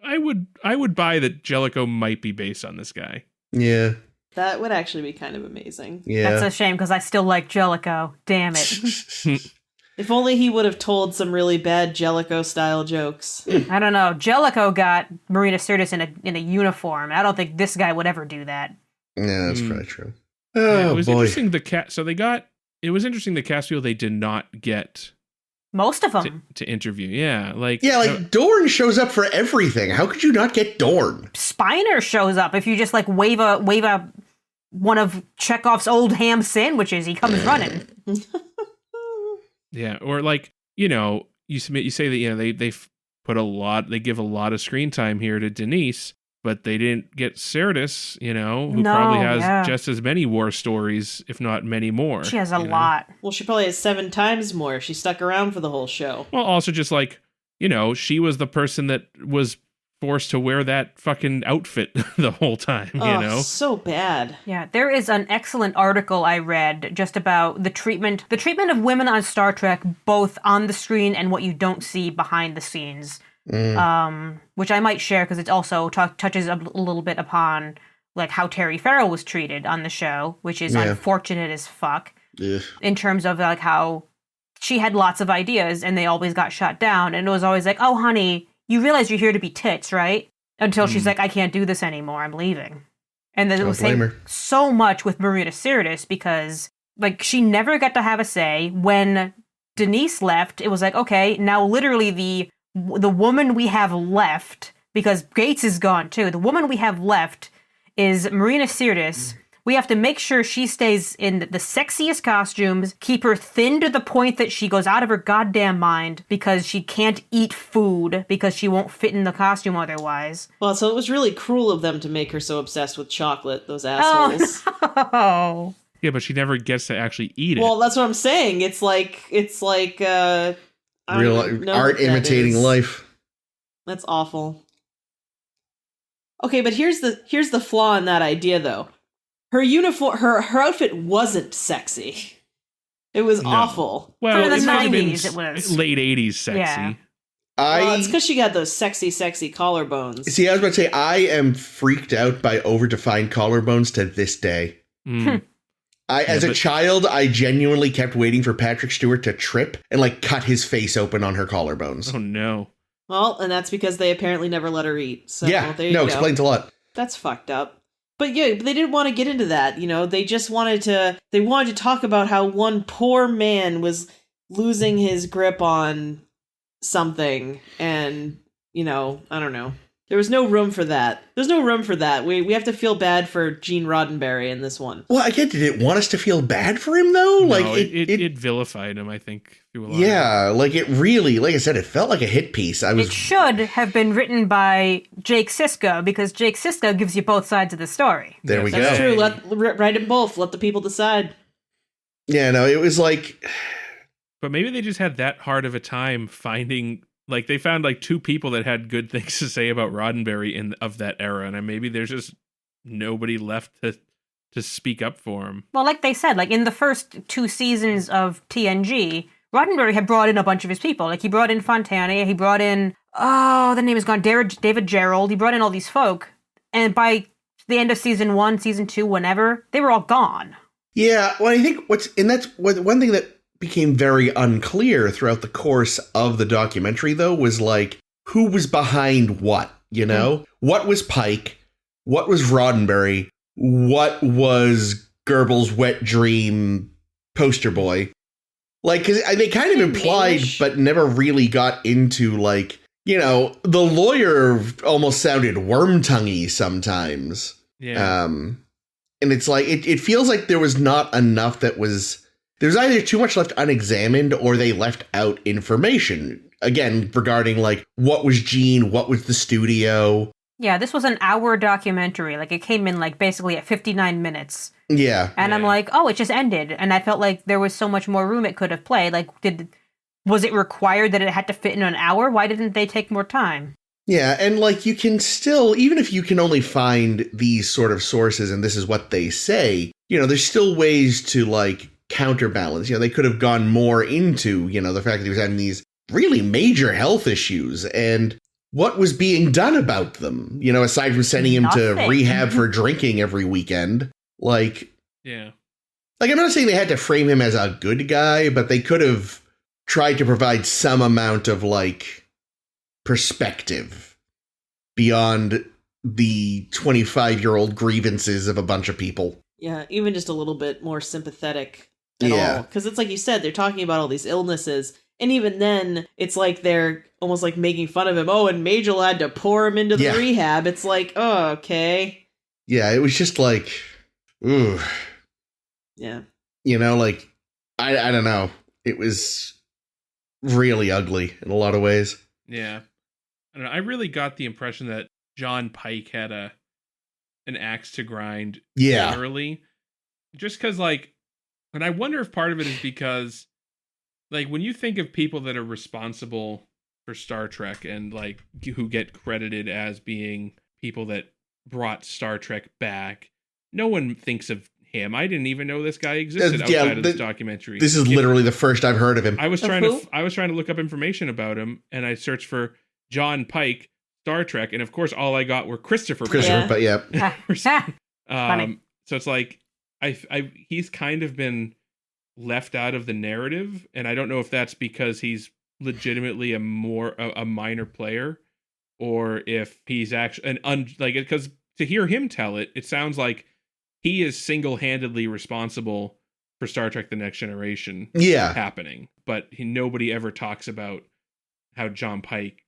Speaker 4: I would buy that Jellicoe might be based on this guy.
Speaker 1: Yeah.
Speaker 3: That would actually be kind of amazing.
Speaker 1: Yeah.
Speaker 2: That's a shame, because I still like Jellicoe. Damn it.
Speaker 3: If only he would have told some really bad Jellicoe style jokes.
Speaker 2: I don't know. Jellicoe got Marina Sirtis in a uniform. I don't think this guy would ever do that.
Speaker 1: Yeah, that's probably true.
Speaker 4: Yeah,
Speaker 1: Oh,
Speaker 4: it was
Speaker 1: boy.
Speaker 4: interesting. It was interesting the cast people they did not get
Speaker 2: Most of them.
Speaker 4: to interview. Yeah, like
Speaker 1: Yeah, like, Dorn shows up for everything. How could you not get Dorn?
Speaker 2: Spiner shows up if you just like wave a one of Chekhov's old ham sandwiches. He comes running.
Speaker 4: yeah, or like, you know, you say that, you know, they give a lot of screen time here to Denise, but they didn't get Sirtis, you know, who
Speaker 2: No,
Speaker 4: probably has
Speaker 2: yeah.
Speaker 4: just as many war stories, if not many more.
Speaker 2: She has a
Speaker 4: you know?
Speaker 2: lot.
Speaker 3: Well, she probably has 7 times more. She stuck around for the whole show.
Speaker 4: Well, also just like, you know, she was the person that was forced to wear that fucking outfit the whole time, you know?
Speaker 3: So bad.
Speaker 2: Yeah, there is an excellent article I read just about the treatment of women on Star Trek, both on the screen and what you don't see behind the scenes. Which I might share because it also touches a little bit upon like how Terry Farrell was treated on the show, which is unfortunate as fuck.
Speaker 1: Ugh.
Speaker 2: In terms of like how she had lots of ideas and they always got shot down, and it was always like, oh honey, you realize you're here to be tits, right? Until she's like, I can't do this anymore, I'm leaving. And then it was
Speaker 1: blame
Speaker 2: saying
Speaker 1: her.
Speaker 2: so much with Marina Sirtis because like she never got to have a say. When Denise left, it was like, okay, now literally the woman we have left, because Gates is gone too, the woman we have left is Marina Sirtis. We have to make sure she stays in the sexiest costumes, keep her thin to the point that she goes out of her goddamn mind because she can't eat food because she won't fit in the costume otherwise.
Speaker 3: Well, so it was really cruel of them to make her so obsessed with chocolate, those assholes.
Speaker 2: Oh.
Speaker 4: Yeah, but she never gets to actually eat it.
Speaker 3: Well, that's what I'm saying. It's like I don't
Speaker 1: Real
Speaker 3: know
Speaker 1: art
Speaker 3: what that
Speaker 1: imitating
Speaker 3: is.
Speaker 1: life.
Speaker 3: That's awful. Okay, but here's the flaw in that idea though. Her uniform, her outfit wasn't sexy. It was
Speaker 4: No.
Speaker 3: awful.
Speaker 4: Well,
Speaker 2: For the
Speaker 4: it might have been
Speaker 2: 90s it was.
Speaker 4: late 80s sexy.
Speaker 2: Yeah.
Speaker 3: Well, it's because she got those sexy collarbones.
Speaker 1: See, I was about to say, I am freaked out by overdefined collarbones to this day.
Speaker 4: Mm.
Speaker 1: As a
Speaker 4: but-
Speaker 1: child, I genuinely kept waiting for Patrick Stewart to trip and like cut his face open on her collarbones.
Speaker 4: Oh no.
Speaker 3: Well, and that's because they apparently never let her eat. So
Speaker 1: yeah,
Speaker 3: there you
Speaker 1: no,
Speaker 3: go.
Speaker 1: explains a lot.
Speaker 3: That's fucked up. But yeah, they didn't want to get into that, you know. They just wanted to talk about how one poor man was losing his grip on something, and, you know, I don't know. There was no room for that. There's no room for that. We have to feel bad for Gene Roddenberry in this one.
Speaker 1: Well, again, did it want us to feel bad for him, though?
Speaker 4: No,
Speaker 1: Like
Speaker 4: it vilified him, I think. Through a lot
Speaker 1: yeah, like it really, like I said, it felt like a hit piece.
Speaker 2: It should have been written by Jake Sisko, because Jake Sisko gives you both sides of the story.
Speaker 1: There we go.
Speaker 3: That's true. Write them both. Let the people decide.
Speaker 1: Yeah, no, it was like...
Speaker 4: But maybe they just had that hard of a time finding... Like, they found, like, 2 people that had good things to say about Roddenberry of that era, and maybe there's just nobody left to speak up for him.
Speaker 2: Well, like they said, like in the first 2 seasons of TNG, Roddenberry had brought in a bunch of his people. Like, he brought in Fontana, he brought in, the name is gone, David Gerald, he brought in all these folk, and by the end of season 1, season 2, whenever, they were all gone.
Speaker 1: Yeah, well, I think that's one thing that became very unclear throughout the course of the documentary, though, was like, who was behind what, you know? What was Pike? What was Roddenberry? What was Goebbels' wet dream poster boy? Like, because they kind of implied, but never really got into, like, you know, the lawyer almost sounded worm-tonguey sometimes.
Speaker 4: Yeah.
Speaker 1: And it's like, it feels like there was not enough that was... There's either too much left unexamined or they left out information. Again, regarding, like, what was Gene, what was the studio.
Speaker 2: Yeah, this was an hour documentary. Like, it came in, like, basically at 59 minutes.
Speaker 1: Yeah.
Speaker 2: And I'm like, oh, it just ended. And I felt like there was so much more room it could have played. Like, was it required that it had to fit in an hour? Why didn't they take more time?
Speaker 1: Yeah, and, like, you can still, even if you can only find these sort of sources and this is what they say, you know, there's still ways to, like, counterbalance. You know, they could have gone more into, you know, the fact that he was having these really major health issues and what was being done about them, you know, aside from sending him to rehab for drinking every weekend. Like,
Speaker 4: yeah.
Speaker 1: Like, I'm not saying they had to frame him as a good guy, but they could have tried to provide some amount of, like, perspective beyond the 25-year-old grievances of a bunch of people.
Speaker 3: Yeah, even just a little bit more sympathetic at all. Because it's like you said, they're talking about all these illnesses. And even then, it's like they're almost like making fun of him. Oh, and Majel had to pour him into the rehab. It's like, oh, okay.
Speaker 1: Yeah, it was just like, ooh.
Speaker 3: Yeah.
Speaker 1: You know, like, I don't know. It was really ugly in a lot of ways.
Speaker 4: Yeah. I don't know. I really got the impression that John Pike had an axe to grind early. Just because, like, and I wonder if part of it is because, like, when you think of people that are responsible for Star Trek and, like, who get credited as being people that brought Star Trek back, no one thinks of him. I didn't even know this guy existed outside of this documentary.
Speaker 1: This is literally the first I've heard of him.
Speaker 4: I was trying to look up information about him, and I searched for John Pike, Star Trek, and of course all I got were Christopher,
Speaker 1: but yeah.
Speaker 4: So it's like he's kind of been left out of the narrative, and I don't know if that's because he's legitimately a minor player, or if he's actually because to hear him tell it, it sounds like he is single-handedly responsible for Star Trek: The Next Generation happening, but nobody ever talks about how John Pike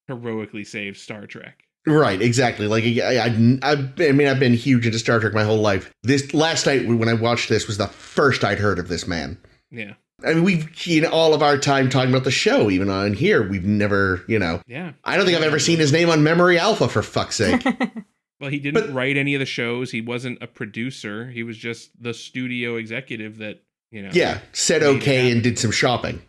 Speaker 4: heroically saved Star Trek.
Speaker 1: Right, exactly. Like, I've been huge into Star Trek my whole life. This last night when I watched this was the first I'd heard of this man.
Speaker 4: Yeah.
Speaker 1: I mean, we've, in all of our time talking about the show, even on here, we've never, you know.
Speaker 4: Yeah.
Speaker 1: I don't think I've ever seen his name on Memory Alpha, for fuck's sake.
Speaker 4: Well, he didn't write any of the shows. He wasn't a producer. He was just the studio executive that, you know.
Speaker 1: Yeah, said okay and did some shopping.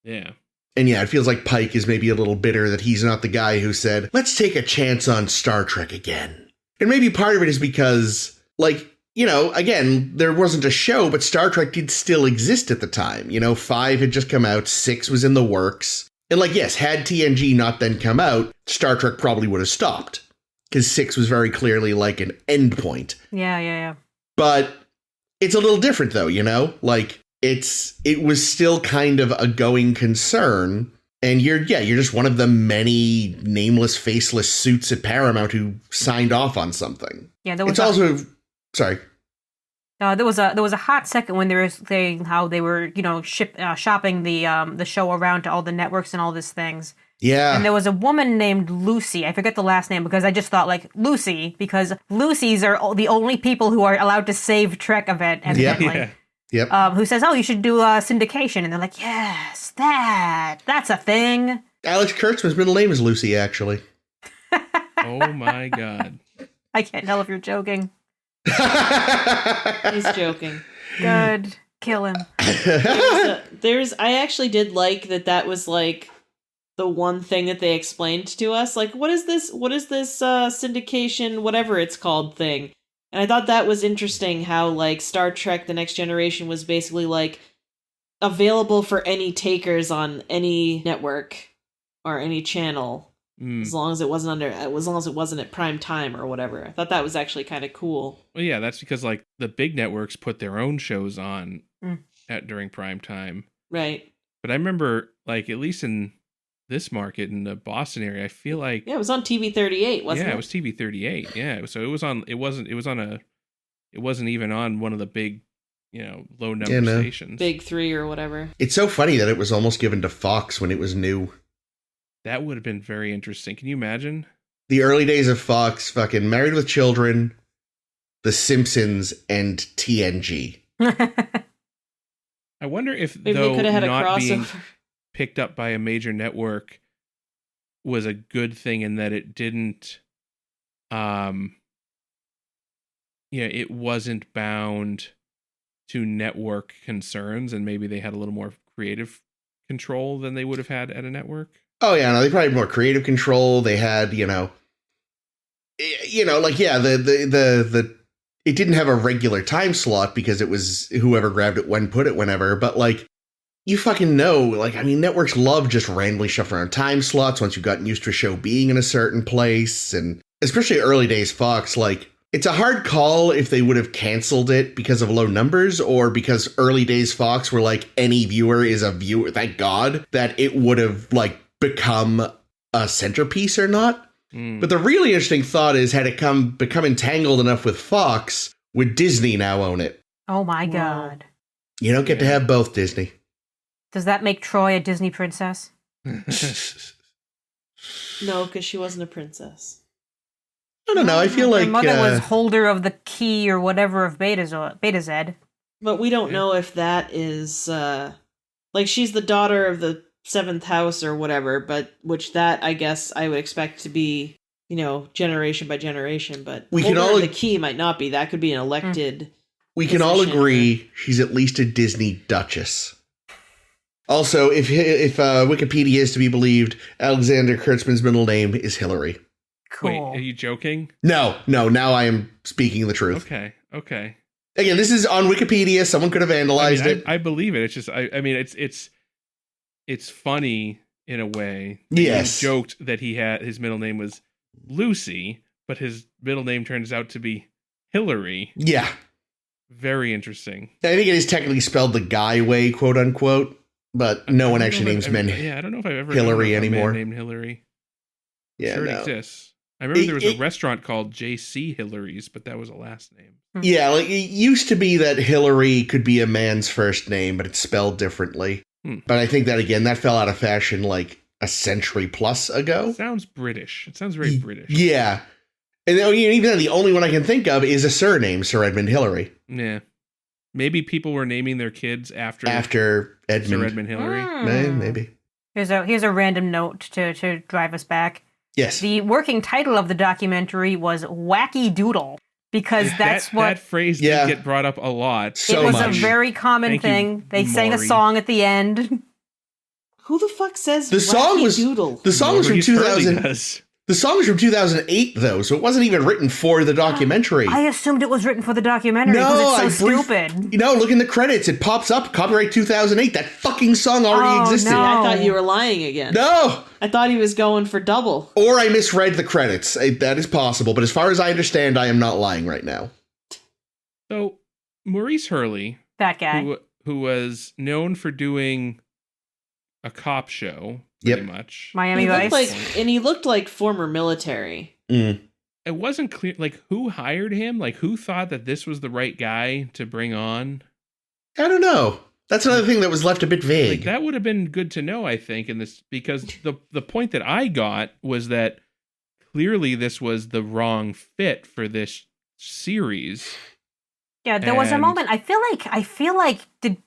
Speaker 4: Yeah.
Speaker 1: And yeah, it feels like Pike is maybe a little bitter that he's not the guy who said, let's take a chance on Star Trek again. And maybe part of it is because, like, you know, again, there wasn't a show, but Star Trek did still exist at the time. You know, 5 had just come out, 6 was in the works. And, like, yes, had TNG not then come out, Star Trek probably would have stopped. Because 6 was very clearly like an end point.
Speaker 2: Yeah.
Speaker 1: But it's a little different, though, you know? Like, it was still kind of a going concern. And you're just one of the many nameless, faceless suits at Paramount who signed off on something.
Speaker 2: Yeah, there was
Speaker 1: It's also, sorry.
Speaker 2: there was a hot second when they were saying how they were, shopping the show around to all the networks and all these things.
Speaker 1: Yeah.
Speaker 2: And there was a woman named Lucy. I forget the last name because I just thought like Lucy, because Lucys are the only people who are allowed to save Trek event, evidently.
Speaker 4: Yeah.
Speaker 1: Yep.
Speaker 2: Who says, "Oh, you should do syndication," and they're like, "Yes, that's a thing."
Speaker 1: Alex Kurtzman's middle name is Lucy, actually.
Speaker 4: Oh my god.
Speaker 2: I can't tell if you're joking.
Speaker 3: He's joking.
Speaker 2: Good, kill him.
Speaker 3: I actually did like that was like the one thing that they explained to us. Like, what is this syndication, whatever it's called thing? And I thought that was interesting how, like, Star Trek The Next Generation was basically, like, available for any takers on any network or any channel. As long as it wasn't at prime time or whatever. I thought that was actually kind of cool.
Speaker 4: Well, yeah, that's because, like, the big networks put their own shows on during prime time.
Speaker 3: Right.
Speaker 4: But I remember, like, at least in this market in the Boston area, I feel like
Speaker 3: it was on TV 38, wasn't it?
Speaker 4: Yeah, it was TV 38. Yeah, so it wasn't even on one of the big, low number stations.
Speaker 3: Big 3 or whatever.
Speaker 1: It's so funny that it was almost given to Fox when it was new.
Speaker 4: That would have been very interesting. Can you imagine?
Speaker 1: The early days of Fox, fucking Married with Children, The Simpsons, and TNG.
Speaker 4: I wonder if
Speaker 3: maybe they could have had
Speaker 4: not
Speaker 3: a
Speaker 4: being
Speaker 3: crossover.
Speaker 4: Picked up by a major network was a good thing in that it didn't it wasn't bound to network concerns, and maybe they had a little more creative control than they would have had at a network.
Speaker 1: Oh yeah, no, they probably had more creative control. They had, the it didn't have a regular time slot because it was whoever grabbed it when put it whenever, but like, you fucking know, like, I mean, networks love just randomly shuffling around time slots once you've gotten used to a show being in a certain place. And especially early days Fox, like, it's a hard call if they would have canceled it because of low numbers or because early days Fox were like, any viewer is a viewer. Thank God that it would have, like, become a centerpiece or not. But the really interesting thought is, had it become entangled enough with Fox, would Disney now own it?
Speaker 2: Oh my God.
Speaker 1: You don't get to have both, Disney.
Speaker 2: Does that make Troy a Disney princess?
Speaker 3: No, because she wasn't a princess.
Speaker 1: I don't know. I feel like
Speaker 2: her mother was holder of the key or whatever of Beta Z.
Speaker 3: But we don't know if that is like, she's the daughter of the 7th house or whatever, but which that I guess I would expect to be, generation by generation. But
Speaker 1: we can all
Speaker 3: the key might not be. That could be an elected.
Speaker 1: We can all agree she's at least a Disney Duchess. Also, if Wikipedia is to be believed, Alexander Kurtzman's middle name is Hillary.
Speaker 2: Cool.
Speaker 4: Wait, are you joking?
Speaker 1: No, now I am speaking the truth.
Speaker 4: Okay.
Speaker 1: Again, this is on Wikipedia. Someone could have vandalized it.
Speaker 4: I believe it. It's just, I mean, it's funny in a way.
Speaker 1: Yes.
Speaker 4: He joked that his middle name was Lucy, but his middle name turns out to be Hillary.
Speaker 1: Yeah.
Speaker 4: Very interesting.
Speaker 1: I think it is technically spelled the guy way, quote unquote, but no one actually names men.
Speaker 4: Yeah, I don't know if I've ever
Speaker 1: Hillary anymore.
Speaker 4: Man named Hillary.
Speaker 1: Yeah,
Speaker 4: sure,
Speaker 1: no.
Speaker 4: it exists. I remember there was a restaurant called J.C. Hillary's, but that was a last name.
Speaker 1: Yeah, like it used to be that Hillary could be a man's first name, but it's spelled differently. But I think that, again, that fell out of fashion like a century plus ago.
Speaker 4: It sounds British. It sounds very British.
Speaker 1: Yeah. And even then, the only one I can think of is a surname, Sir Edmund Hillary.
Speaker 4: Yeah. Maybe people were naming their kids after
Speaker 1: Edmund.
Speaker 4: Sir Edmund Hillary.
Speaker 1: Maybe.
Speaker 2: Here's a random note to drive us back.
Speaker 1: Yes.
Speaker 2: The working title of the documentary was Wacky Doodle, because that's
Speaker 4: that phrase did get brought up a lot.
Speaker 1: So
Speaker 2: it was
Speaker 1: much.
Speaker 2: a very common thing. They sang a song at the end.
Speaker 3: Who the fuck says
Speaker 1: the song was
Speaker 3: Doodle?
Speaker 1: The song was from
Speaker 4: Maurice
Speaker 1: 2000.
Speaker 4: Hurley does.
Speaker 1: The song was from 2008, though, so it wasn't even written for the documentary.
Speaker 2: I assumed it was written for the documentary because it's so stupid.
Speaker 1: Look in the credits. It pops up, copyright 2008. That fucking song already existed.
Speaker 2: No.
Speaker 3: I thought you were lying again.
Speaker 1: No!
Speaker 3: I thought he was going for double.
Speaker 1: Or I misread the credits. That is possible, but as far as I understand, I am not lying right now.
Speaker 4: So, Maurice Hurley,
Speaker 2: That guy.
Speaker 4: who was known for doing a cop show, pretty
Speaker 1: Yep.
Speaker 4: much.
Speaker 2: Miami
Speaker 3: He looked
Speaker 2: Vice.
Speaker 3: he looked like former military.
Speaker 1: Mm.
Speaker 4: It wasn't clear, like, who hired him? Like, who thought that this was the right guy to bring on?
Speaker 1: I don't know. That's another thing that was left a bit vague.
Speaker 4: Like, that would have been good to know, I think, in this, because the point that I got was that clearly this was the wrong fit for this series.
Speaker 2: Yeah, there was a
Speaker 4: And-
Speaker 2: moment. I feel like did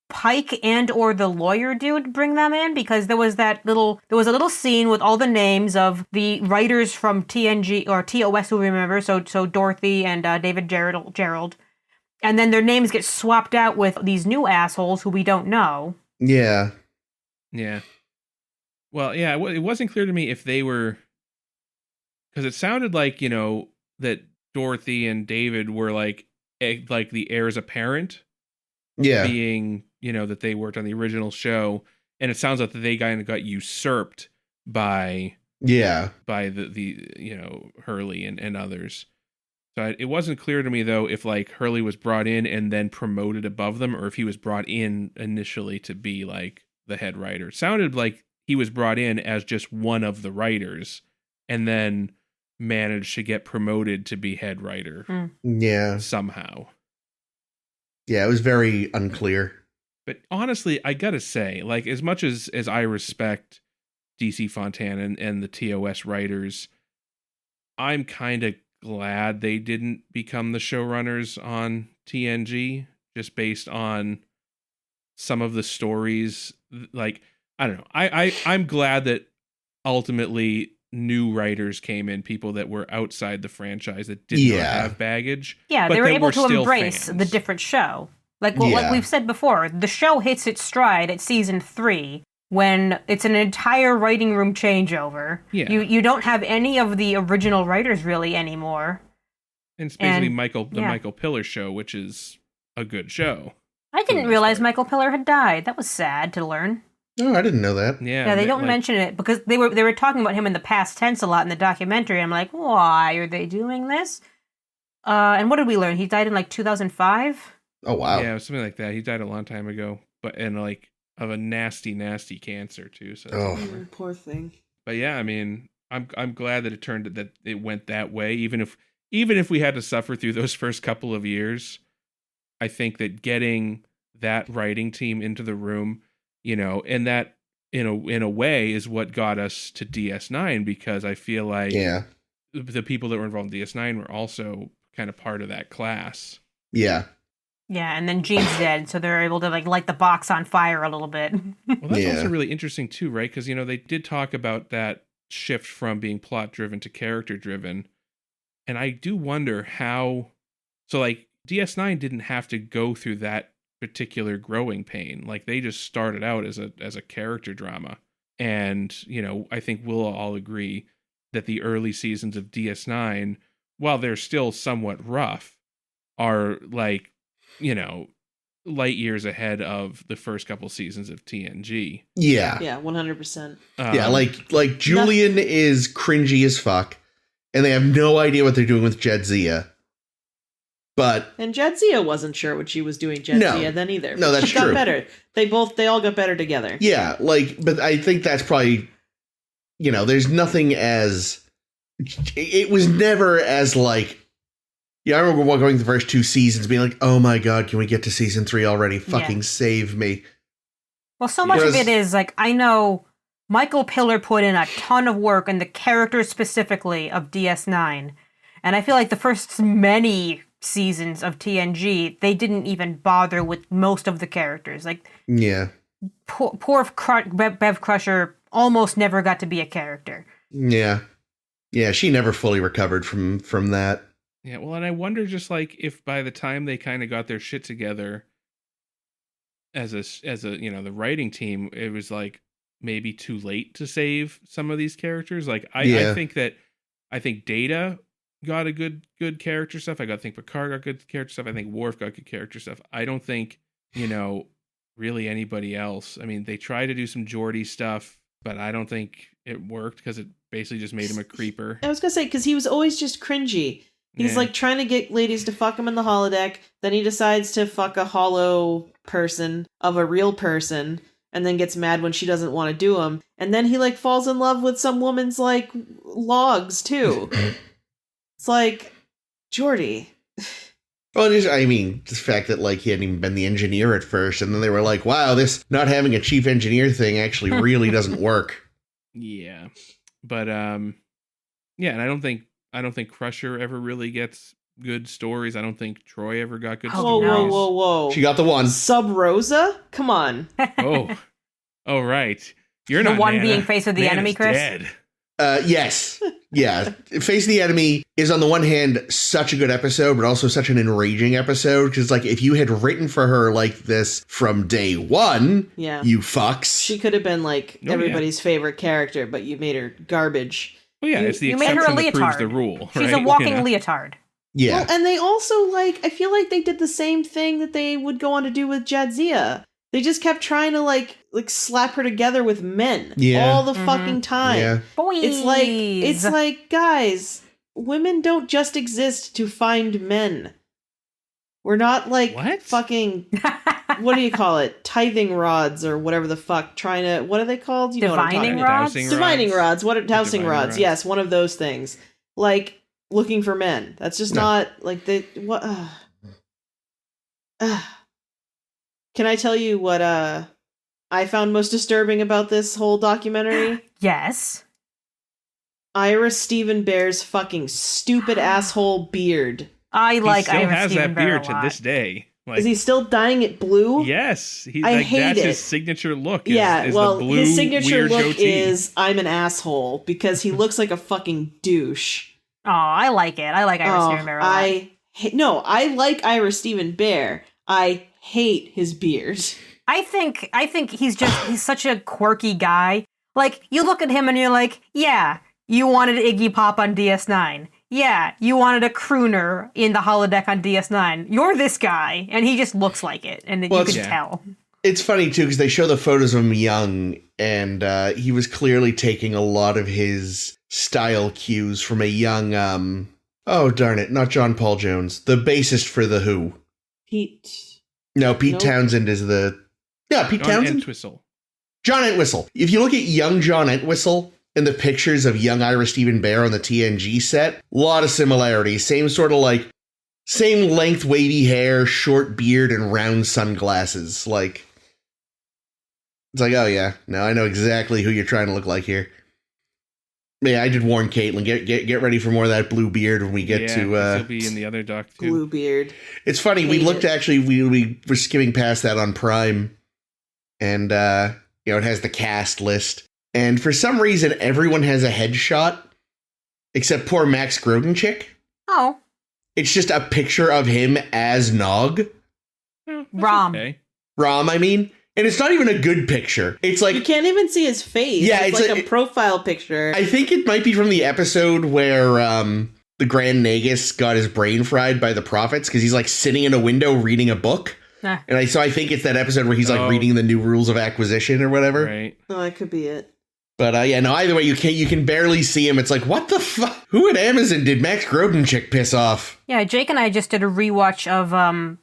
Speaker 2: Pike and or the lawyer dude bring them in, because there was a little scene with all the names of the writers from TNG or TOS who we remember, so Dorothy and David Gerald, and then their names get swapped out with these new assholes who we don't know.
Speaker 1: Yeah.
Speaker 4: Yeah. Well, yeah, it wasn't clear to me if they were, because it sounded like, that Dorothy and David were like the heirs apparent,
Speaker 1: Yeah.
Speaker 4: being, that they worked on the original show, and it sounds like that they kind of got usurped by
Speaker 1: Yeah.
Speaker 4: the Hurley and others. So it wasn't clear to me, though, if like Hurley was brought in and then promoted above them, or if he was brought in initially to be like the head writer. It sounded like he was brought in as just one of the writers and then managed to get promoted to be head writer
Speaker 1: Yeah.
Speaker 4: somehow.
Speaker 1: Yeah, it was very unclear.
Speaker 4: But honestly, I gotta say, like, as much as I respect DC Fontana and the TOS writers, I'm kind of glad they didn't become the showrunners on TNG, just based on some of the stories. Like, I don't know. I'm glad that ultimately new writers came in, people that were outside the franchise that did not have baggage.
Speaker 2: Yeah,
Speaker 4: but
Speaker 2: they were
Speaker 4: that
Speaker 2: able to
Speaker 4: still
Speaker 2: embrace
Speaker 4: fans.
Speaker 2: the different show. Like
Speaker 1: Yeah.
Speaker 2: we've said before, the show hits its stride at season 3 when it's an entire writing room changeover.
Speaker 4: Yeah.
Speaker 2: You don't have any of the original writers really anymore.
Speaker 4: And it's basically
Speaker 2: And-
Speaker 4: Michael
Speaker 2: yeah.
Speaker 4: Pillar show, which is a good show.
Speaker 2: I didn't
Speaker 4: most
Speaker 2: realize
Speaker 4: part.
Speaker 2: Michael Pillar had died. That was sad to learn.
Speaker 1: Oh, I didn't know that.
Speaker 4: Yeah,
Speaker 2: Yeah, they don't
Speaker 4: like,
Speaker 2: mention it because they were talking about him in the past tense a lot in the documentary. I'm like, why are they doing this? And what did we learn? He died in like 2005.
Speaker 1: Oh, wow.
Speaker 4: Yeah, something like that. He died a long time ago, and like of a nasty, nasty cancer too. So, that's
Speaker 1: Oh.
Speaker 4: a bummer.
Speaker 3: Poor thing.
Speaker 4: But yeah, I mean, I'm glad that it went that way. Even if we had to suffer through those first couple of years, I think that getting that writing team into the room, and that in a way is what got us to DS9, because I feel like
Speaker 1: Yeah.
Speaker 4: the people that were involved in DS9 were also kind of part of that class.
Speaker 1: Yeah.
Speaker 2: Yeah, and then Gene's dead, so they're able to like light the box on fire a little bit.
Speaker 4: Well, that's
Speaker 1: Yeah.
Speaker 4: also really interesting too, right? Because they did talk about that shift from being plot driven to character driven, and I do wonder how. So, like, DS9 didn't have to go through that particular growing pain. Like, they just started out as a character drama, and I think we'll all agree that the early seasons of DS9, while they're still somewhat rough, are like, light years ahead of the first couple seasons of TNG.
Speaker 1: Yeah.
Speaker 3: Yeah, 100%.
Speaker 1: Yeah, like Julian is cringy as fuck, and they have no idea what they're doing with Jadzia. But
Speaker 3: And Jadzia wasn't sure what she was doing Jadzia then either.
Speaker 1: No, that's
Speaker 3: she got
Speaker 1: true.
Speaker 3: better. They all got better together.
Speaker 1: yeah, but I think that's probably, there's nothing as, it was never as like, I remember going the first 2 seasons being like, oh my god, can we get to season 3 already? Fucking save me.
Speaker 2: Well, so much of
Speaker 1: Whereas-
Speaker 2: it is like, I know Michael Pillar put in a ton of work in the characters specifically of DS9. And I feel like the first many seasons of TNG, they didn't even bother with most of the characters. Like,
Speaker 1: Yeah.
Speaker 2: poor Bev Crusher almost never got to be a character.
Speaker 1: Yeah. Yeah, she never fully recovered from that.
Speaker 4: Yeah, well, and I wonder just like if by the time they kind of got their shit together as a the writing team, it was like maybe too late to save some of these characters. Like I think Data got a good character stuff. I think Picard got good character stuff. I think Worf got good character stuff. I don't think really anybody else. I mean, they tried to do some Geordi stuff, but I don't think it worked because it basically just made him a creeper.
Speaker 3: I was gonna say, because he was always just cringy. He's
Speaker 4: Yeah.
Speaker 3: like trying to get ladies to fuck him in the holodeck. Then he decides to fuck a hollow person of a real person. and then gets mad when she doesn't want to do them. And then he like falls in love with some woman's like logs too. It's like, Geordi.
Speaker 1: Well, the fact that like he hadn't even been the engineer at first, and then they were like, wow, this not having a chief engineer thing actually really doesn't work.
Speaker 4: Yeah. But yeah, and I don't think Crusher ever really gets good stories. I don't think Troy ever got good
Speaker 3: Whoa,
Speaker 4: stories.
Speaker 3: whoa.
Speaker 1: She got the one.
Speaker 3: Sub Rosa? Come on.
Speaker 4: Oh, right. You're
Speaker 2: The
Speaker 4: not
Speaker 2: one
Speaker 4: Nana.
Speaker 2: being face of the enemy,
Speaker 4: Nana's
Speaker 2: Chris?
Speaker 4: Dead.
Speaker 1: Yes. Yeah. Face of the Enemy is on the one hand such a good episode, but also such an enraging episode. Because like if you had written for her like this from day one,
Speaker 3: Yeah.
Speaker 1: you fucks.
Speaker 3: She could have been like
Speaker 4: Oh,
Speaker 3: everybody's favorite character, but you made her garbage.
Speaker 4: Well, yeah, it's the
Speaker 2: you made her a
Speaker 4: exception that proves
Speaker 2: leotard.
Speaker 4: the rule.
Speaker 2: She's
Speaker 4: right?
Speaker 2: a walking
Speaker 4: You know?
Speaker 2: leotard.
Speaker 1: Yeah.
Speaker 3: Well, and they also like, I feel like they did the same thing that they would go on to do with Jadzia. They just kept trying to like slap her together with men all the fucking time.
Speaker 1: Yeah.
Speaker 2: Boys.
Speaker 3: It's like, guys, women don't just exist to find men. We're not like
Speaker 4: What?
Speaker 3: fucking, what do you call it? Tithing rods or whatever the fuck. Trying to, what are they called? You know what I'm talking
Speaker 2: Divining
Speaker 3: about.
Speaker 2: rods?
Speaker 4: Dowsing
Speaker 3: Divining
Speaker 4: rods.
Speaker 3: rods. What are dowsing
Speaker 4: Divining
Speaker 3: rods?
Speaker 4: rods.
Speaker 3: Yes, one of those things. Like looking for men. That's just
Speaker 1: No.
Speaker 3: not like they what. Can I tell you what I found most disturbing about this whole documentary?
Speaker 2: Yes.
Speaker 3: Ira Stephen Bear's fucking stupid asshole beard.
Speaker 2: I like
Speaker 4: he still
Speaker 2: Ira
Speaker 4: has
Speaker 2: Stephen
Speaker 4: that
Speaker 2: Bear
Speaker 4: beard
Speaker 2: a
Speaker 4: to
Speaker 2: lot.
Speaker 4: this day. Like,
Speaker 3: Is he still dyeing it blue?
Speaker 4: yes, he,
Speaker 3: I
Speaker 4: like
Speaker 3: hate
Speaker 4: that's
Speaker 3: it.
Speaker 4: his signature look. Is,
Speaker 3: Yeah,
Speaker 4: is
Speaker 3: well,
Speaker 4: the blue,
Speaker 3: his signature
Speaker 4: weird
Speaker 3: look
Speaker 4: goatee.
Speaker 3: is I'm an asshole because he looks like a fucking douche.
Speaker 2: Oh, I like it. I like Ira Stephen Bear a lot.
Speaker 3: I like Ira Stephen Bear. I hate his beard.
Speaker 2: I think he's such a quirky guy. Like, you look at him and you're like, yeah, you wanted Iggy Pop on DS9. Yeah, you wanted a crooner in the holodeck on DS9. You're this guy, and he just looks like it, and
Speaker 1: Well,
Speaker 2: you can
Speaker 4: yeah.
Speaker 2: tell.
Speaker 1: It's funny too because they show the photos of him young, and he was clearly taking a lot of his style cues from a young oh darn it, not John Paul Jones, the bassist for The Who.
Speaker 3: Pete.
Speaker 1: No, Pete
Speaker 3: Nope.
Speaker 1: Townsend is the Pete
Speaker 4: John
Speaker 1: Townsend.
Speaker 4: Entwistle.
Speaker 1: John Entwistle. If you look at young John Entwistle and the pictures of young Ira Stephen Bear on the TNG set, a lot of similarities. Same sort of like, same length, wavy hair, short beard, and round sunglasses. Like, it's like, oh yeah, no, I know exactly who you're trying to look like here. Yeah, I did warn Caitlin, get ready for more of that blue beard when we get to.
Speaker 4: he'll be in the other doc too.
Speaker 3: Glue beard.
Speaker 1: It's funny, we
Speaker 3: Hate
Speaker 1: looked
Speaker 3: it.
Speaker 1: actually, we were skimming past that on Prime, and it has the cast list. And for some reason, everyone has a headshot, except poor Max Grodenchik.
Speaker 2: Oh,
Speaker 1: It's just a picture of him as Nog.
Speaker 4: That's
Speaker 2: Rom.
Speaker 4: Okay.
Speaker 1: Rom, I mean. And it's not even a good picture. It's
Speaker 3: You
Speaker 1: like,
Speaker 3: can't even see his face.
Speaker 1: Yeah,
Speaker 3: it's
Speaker 1: it's
Speaker 3: like a profile picture.
Speaker 1: I think it might be from the episode where the Grand Nagus got his brain fried by the prophets, because he's like sitting in a window reading a book.
Speaker 2: Nah.
Speaker 1: And I think it's that episode where he's like
Speaker 4: Oh.
Speaker 1: reading the new rules of acquisition or whatever.
Speaker 4: Right.
Speaker 3: Oh, that could be it.
Speaker 1: But yeah, no, either way, you can barely see him. It's like, what the fuck? Who at Amazon did Max Grodenchik piss off?
Speaker 2: yeah, Jake and I just did a rewatch of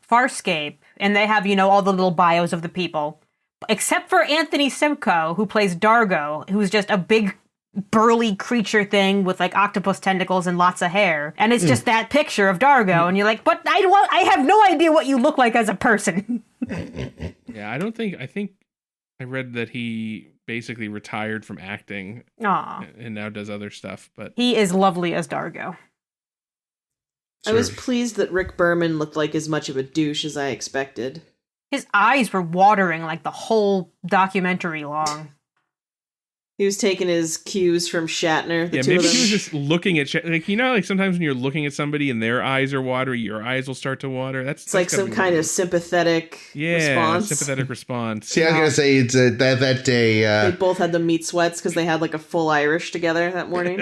Speaker 2: Farscape, and they have, all the little bios of the people. Except for Anthony Simcoe, who plays Dargo, who's just a big burly creature thing with like octopus tentacles and lots of hair. And it's just that picture of Dargo, and you're like, but I have no idea what you look like as a person.
Speaker 4: Yeah, I think I read that he basically retired from acting
Speaker 2: Aw.
Speaker 4: and now does other stuff, but
Speaker 2: He is lovely as Dargo.
Speaker 3: I was pleased that Rick Berman looked like as much of a douche as I expected.
Speaker 2: His eyes were watering like the whole documentary long.
Speaker 3: He was taking his cues from Shatner, the
Speaker 4: yeah,
Speaker 3: two
Speaker 4: maybe
Speaker 3: of
Speaker 4: he
Speaker 3: them.
Speaker 4: was just looking at like like sometimes when you're looking at somebody and their eyes are watery, your eyes will start to water.
Speaker 3: It's like some kind of sympathetic response.
Speaker 4: sympathetic response.
Speaker 1: See, I was gonna say it's that day.
Speaker 3: They both had the meat sweats because they had like a full Irish together that morning.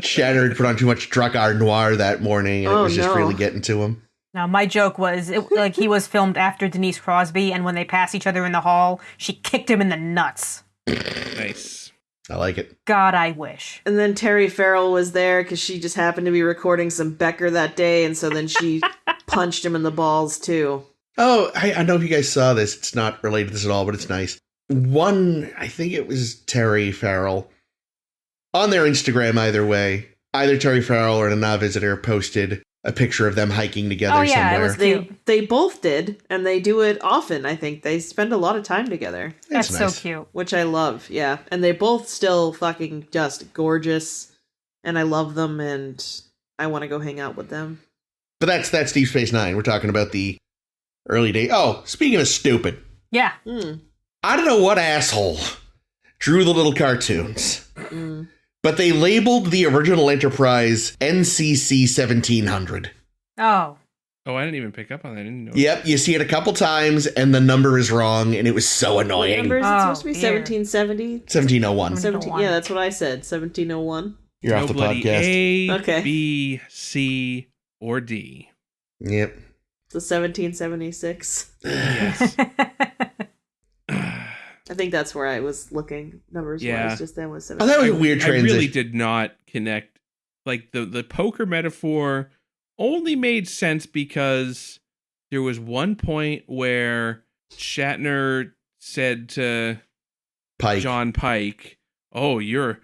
Speaker 1: Shatner had put on too much Drakkar Noir that morning, and it
Speaker 3: Oh,
Speaker 1: was just
Speaker 3: no.
Speaker 1: really getting to him.
Speaker 2: Now, my joke was, like, he was filmed after Denise Crosby, and when they pass each other in the hall, she kicked him in the nuts.
Speaker 4: Nice.
Speaker 1: I like it.
Speaker 2: God, I wish.
Speaker 3: And then Terry Farrell was there because she just happened to be recording some Becker that day, and so then she punched him in the balls too.
Speaker 1: Oh, I know if you guys saw this. It's not related to this at all, but it's nice. one, I think it was Terry Farrell, on their Instagram either way, either Terry Farrell or an Visitor posted a picture of them hiking together somewhere.
Speaker 2: It was cute.
Speaker 3: They both did, and they do it often, I think. They spend a lot of time together.
Speaker 2: That's
Speaker 1: nice.
Speaker 2: so cute.
Speaker 3: Which I love, yeah. And they both still fucking just gorgeous, and I love them, and I want to go hang out with them.
Speaker 1: But that's Deep Space Nine. We're talking about the early days. Oh, speaking of stupid.
Speaker 2: Yeah.
Speaker 1: I don't know what asshole drew the little cartoons, but they labeled the original Enterprise NCC 1700.
Speaker 2: Oh.
Speaker 4: Oh, I didn't even pick up on that. I didn't know.
Speaker 1: Yep, you see it a couple times, and the number is wrong, and it was so
Speaker 3: What
Speaker 1: annoying.
Speaker 3: number is it supposed to be?
Speaker 2: dear.
Speaker 3: 1770?
Speaker 1: 1701.
Speaker 3: 17, yeah, that's what I said. 1701.
Speaker 1: You're off the
Speaker 4: bloody
Speaker 1: podcast.
Speaker 4: A,
Speaker 3: Okay.
Speaker 4: B, C, or D.
Speaker 1: Yep.
Speaker 3: The 1776.
Speaker 4: Yes.
Speaker 3: I think that's where I was looking numbers
Speaker 4: Yeah.
Speaker 3: wise just then was
Speaker 1: Oh,
Speaker 3: 17.
Speaker 1: that was a weird
Speaker 4: I
Speaker 1: transition.
Speaker 4: really did not connect. Like the poker metaphor only made sense because there was one point where Shatner said to
Speaker 1: Pike.
Speaker 4: John Pike, "Oh, you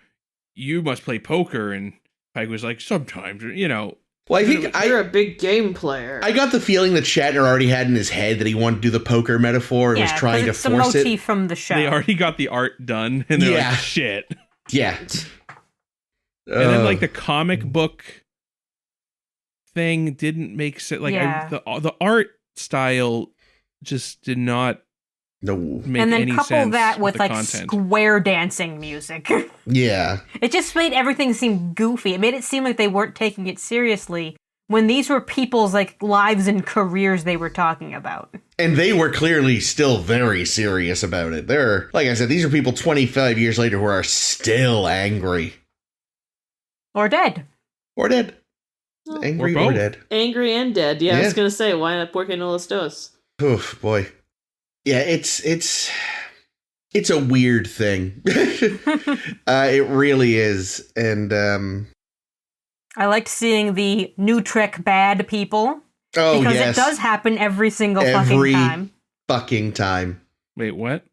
Speaker 4: must play poker," and Pike was like, "Sometimes, you know."
Speaker 1: Well, I think
Speaker 3: You're a big game player.
Speaker 1: I got the feeling that Shatner already had in his head that he wanted to do the poker metaphor and was trying to
Speaker 2: it's a
Speaker 1: force
Speaker 2: motif
Speaker 1: it.
Speaker 2: from the show.
Speaker 4: They already got the art done, and they're
Speaker 1: Yeah.
Speaker 4: like, "Shit."
Speaker 1: Yeah.
Speaker 4: And then like the comic book thing didn't make sense. Like
Speaker 2: Yeah.
Speaker 4: the art style just did not
Speaker 1: No.
Speaker 4: make
Speaker 2: and then
Speaker 4: any
Speaker 2: couple
Speaker 4: sense
Speaker 2: that with like
Speaker 4: content.
Speaker 2: square dancing music.
Speaker 1: Yeah.
Speaker 2: It just made everything seem goofy. It made it seem like they weren't taking it seriously when these were people's like lives and careers they were talking about.
Speaker 1: And they were clearly still very serious about it. They're, like I said, these are people 25 years later who are still angry.
Speaker 2: Or dead.
Speaker 1: Or dead.
Speaker 3: Well,
Speaker 1: Angry
Speaker 4: or
Speaker 1: or
Speaker 4: both.
Speaker 1: dead.
Speaker 3: Angry and dead. Yeah, I
Speaker 1: Yeah.
Speaker 3: was going to say, why not Porque no los dos?
Speaker 1: Oof, boy. Yeah, it's a weird thing. It really is. And,
Speaker 2: I liked seeing the new Trek bad people.
Speaker 1: oh,
Speaker 2: Because
Speaker 1: yes.
Speaker 2: it does happen every single
Speaker 1: Every
Speaker 2: fucking time.
Speaker 4: Wait, what?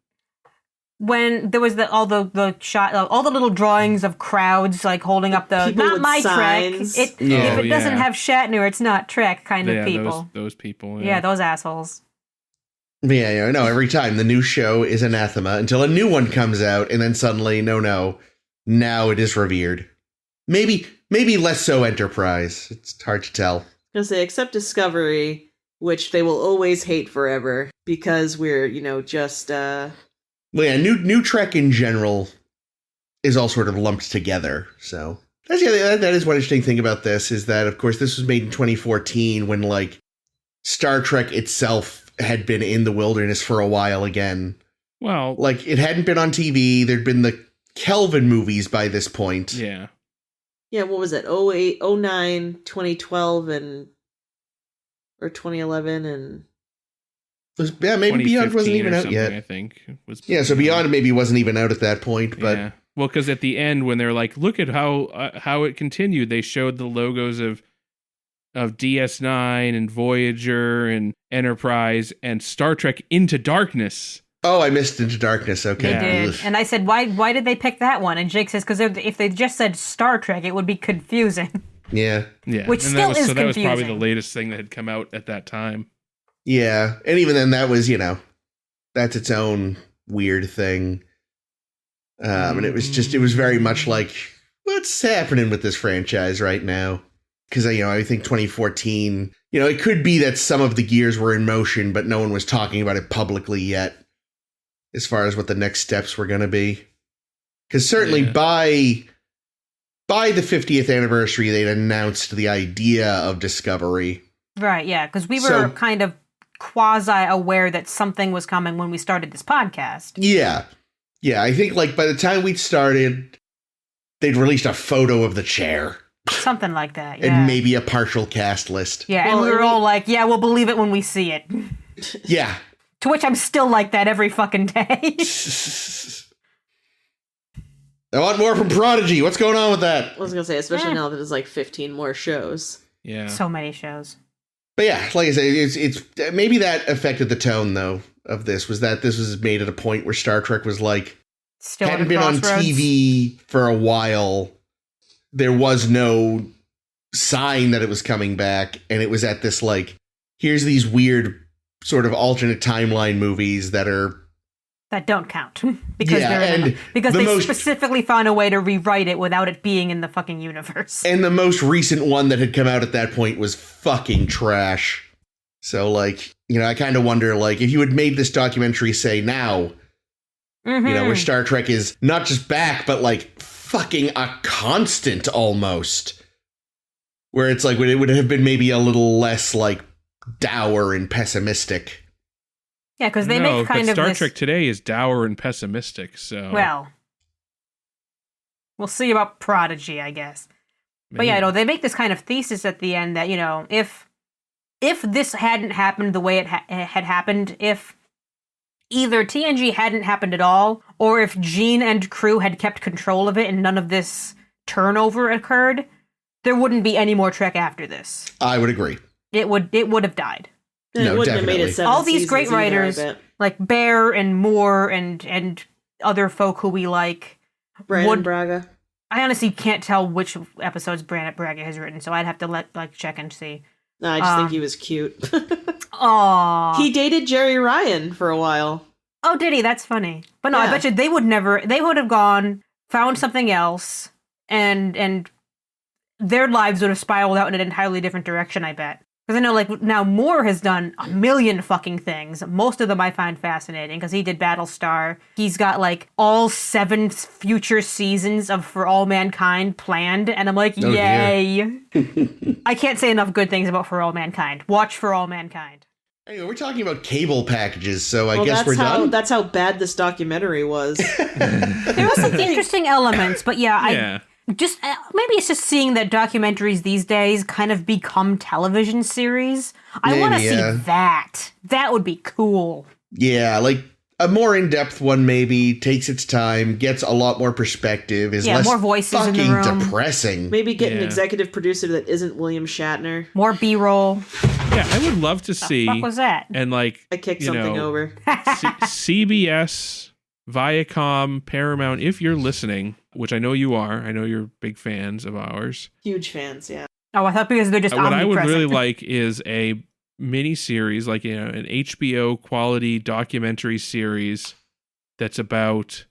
Speaker 2: When there was all the shot, all the little drawings of crowds like holding up the
Speaker 3: People
Speaker 2: not
Speaker 3: with
Speaker 2: my
Speaker 3: signs.
Speaker 2: Trek.
Speaker 1: Yeah.
Speaker 2: If it doesn't
Speaker 4: yeah.
Speaker 2: have Shatner, it's not Trek kind of
Speaker 4: Yeah,
Speaker 2: people.
Speaker 4: those people.
Speaker 2: Yeah, those assholes.
Speaker 1: Yeah, no, every time the new show is anathema until a new one comes out, and then suddenly, no, now it is revered. Maybe less so Enterprise. It's hard to tell.
Speaker 3: I was going to say, except Discovery, which they will always hate forever because we're, just...
Speaker 1: Well, yeah, new Trek in general is all sort of lumped together. So that is one interesting thing about this is that, of course, this was made in 2014 when like Star Trek itself had been in the wilderness for a while again.
Speaker 4: Well,
Speaker 1: Like it hadn't been on TV. There'd been the Kelvin movies by this point.
Speaker 4: yeah.
Speaker 3: Yeah, what was it? 08, 09, 2012, or 2011, and...
Speaker 1: Maybe Beyond wasn't
Speaker 4: 2015
Speaker 1: even
Speaker 4: or
Speaker 1: out
Speaker 4: something,
Speaker 1: yet.
Speaker 4: I think was.
Speaker 1: Yeah, so Beyond maybe wasn't even out at that point, but
Speaker 4: Yeah. Well, because at the end, when they're like, "Look at how it continued," they showed the logos of DS9 and Voyager and Enterprise and Star Trek Into Darkness.
Speaker 1: oh, I missed Into Darkness. Okay.
Speaker 2: They
Speaker 4: Yeah.
Speaker 2: did.
Speaker 1: Ugh.
Speaker 2: And I said, why did they pick that one? And Jake says, because if they just said Star Trek, it would be confusing.
Speaker 1: Yeah.
Speaker 4: Yeah,
Speaker 2: Which
Speaker 4: and
Speaker 2: still
Speaker 4: that was,
Speaker 2: is
Speaker 4: so that was probably the
Speaker 2: confusing.
Speaker 4: latest thing that had come out at that time.
Speaker 1: Yeah. And even then that was, that's its own weird thing. And it was very much like, what's happening with this franchise right now? Because, I think 2014, it could be that some of the gears were in motion, but no one was talking about it publicly yet as far as what the next steps were going to be. Because certainly
Speaker 4: Yeah.
Speaker 1: by the 50th anniversary, they'd announced the idea of Discovery.
Speaker 2: Right, yeah, because we were
Speaker 1: So-
Speaker 2: kind of quasi-aware that something was coming when we started this podcast.
Speaker 1: Yeah. Yeah, I think like by the time we'd started, they'd released a photo of the chair
Speaker 2: Something like that, yeah.
Speaker 1: and maybe a partial cast list.
Speaker 2: Yeah,
Speaker 3: Well,
Speaker 2: and we were
Speaker 3: I mean-
Speaker 2: all like, yeah, we'll believe it when we see it.
Speaker 1: Yeah.
Speaker 2: To which I'm still like that every fucking day.
Speaker 1: I want more from Prodigy. What's going on with that?
Speaker 3: I was going to say, especially
Speaker 2: Eh.
Speaker 3: now that there's like 15 more shows.
Speaker 4: Yeah.
Speaker 2: So many shows.
Speaker 1: But yeah, like I say, it's maybe that affected the tone though. of this was that this was made at a point where Star Trek was like,
Speaker 2: Still
Speaker 1: hadn't
Speaker 2: at
Speaker 1: been on
Speaker 2: crossroads.
Speaker 1: TV for a while. There was no sign that it was coming back. And it was at this like, here's these weird sort of alternate timeline movies that
Speaker 2: don't count because
Speaker 1: Yeah, and
Speaker 2: because
Speaker 1: the
Speaker 2: they
Speaker 1: most-
Speaker 2: specifically found a way to rewrite it without it being in the fucking universe.
Speaker 1: and the most recent one that had come out at that point was fucking trash. So like, I kind of wonder like if you had made this documentary say now, where Star Trek is not just back, but like fucking a constant almost. Where it's like, it would have been maybe a little less like dour and pessimistic.
Speaker 2: Yeah, because they make kind
Speaker 4: but
Speaker 2: of
Speaker 4: Star
Speaker 2: this.
Speaker 4: Trek today is dour and pessimistic. So
Speaker 2: Well, we'll see about Prodigy, I guess. But yeah, they make this kind of thesis at the end that if this hadn't happened the way it had happened, if either TNG hadn't happened at all, or if Gene and crew had kept control of it and none of this turnover occurred, there wouldn't be any more Trek after this.
Speaker 1: I would agree.
Speaker 2: It would have died.
Speaker 3: And
Speaker 1: No,
Speaker 3: it wouldn't have made
Speaker 1: definitely.
Speaker 3: it 7
Speaker 2: All these
Speaker 3: seasons
Speaker 2: great
Speaker 3: either, I
Speaker 2: writers,
Speaker 3: bet.
Speaker 2: like Bear and Moore and other folk who we like,
Speaker 3: Brandon Braga.
Speaker 2: I honestly can't tell which episodes Brandon Braga has written, so I'd have to check and see.
Speaker 3: No, I just think he was cute.
Speaker 2: Aww.
Speaker 3: He dated Jerry Ryan for a while.
Speaker 2: Oh, did he? That's funny. But no, I
Speaker 3: Yeah.
Speaker 2: bet you they would have gone, found something else, and their lives would have spiraled out in an entirely different direction, I bet. Because I know, like, now Moore has done a million fucking things. Most of them I find fascinating, because he did Battlestar. He's got, like, all 7 future seasons of For All Mankind planned, and I'm like,
Speaker 1: Oh,
Speaker 2: yay! I can't say enough good things about For All Mankind. Watch For All Mankind.
Speaker 1: Anyway, we're talking about cable packages, so I
Speaker 3: Well,
Speaker 1: guess we're done.
Speaker 3: That's how bad this documentary was.
Speaker 2: There were some interesting elements, but yeah,
Speaker 4: yeah.
Speaker 2: Just maybe it's just seeing that documentaries these days kind of become television series. I want to
Speaker 1: Maybe,
Speaker 2: see
Speaker 1: yeah.
Speaker 2: that. That would be cool.
Speaker 1: Yeah, like a more in-depth one maybe takes its time, gets a lot more perspective, is
Speaker 2: Yeah,
Speaker 1: less
Speaker 2: more voices in the
Speaker 1: fucking
Speaker 2: room.
Speaker 1: depressing.
Speaker 3: Maybe get an
Speaker 4: Yeah.
Speaker 3: executive producer that isn't William Shatner.
Speaker 2: More B-roll.
Speaker 4: Yeah, I would love to see.
Speaker 2: What was that?
Speaker 4: And like,
Speaker 3: I kicked something over.
Speaker 4: CBS, Viacom, Paramount, if you're listening, which I know you are, I know you're big fans of ours.
Speaker 3: Huge fans, yeah.
Speaker 2: Oh, I thought because they're just
Speaker 4: What I would
Speaker 2: omnipresent.
Speaker 4: really like is a mini series, like an HBO quality documentary series that's about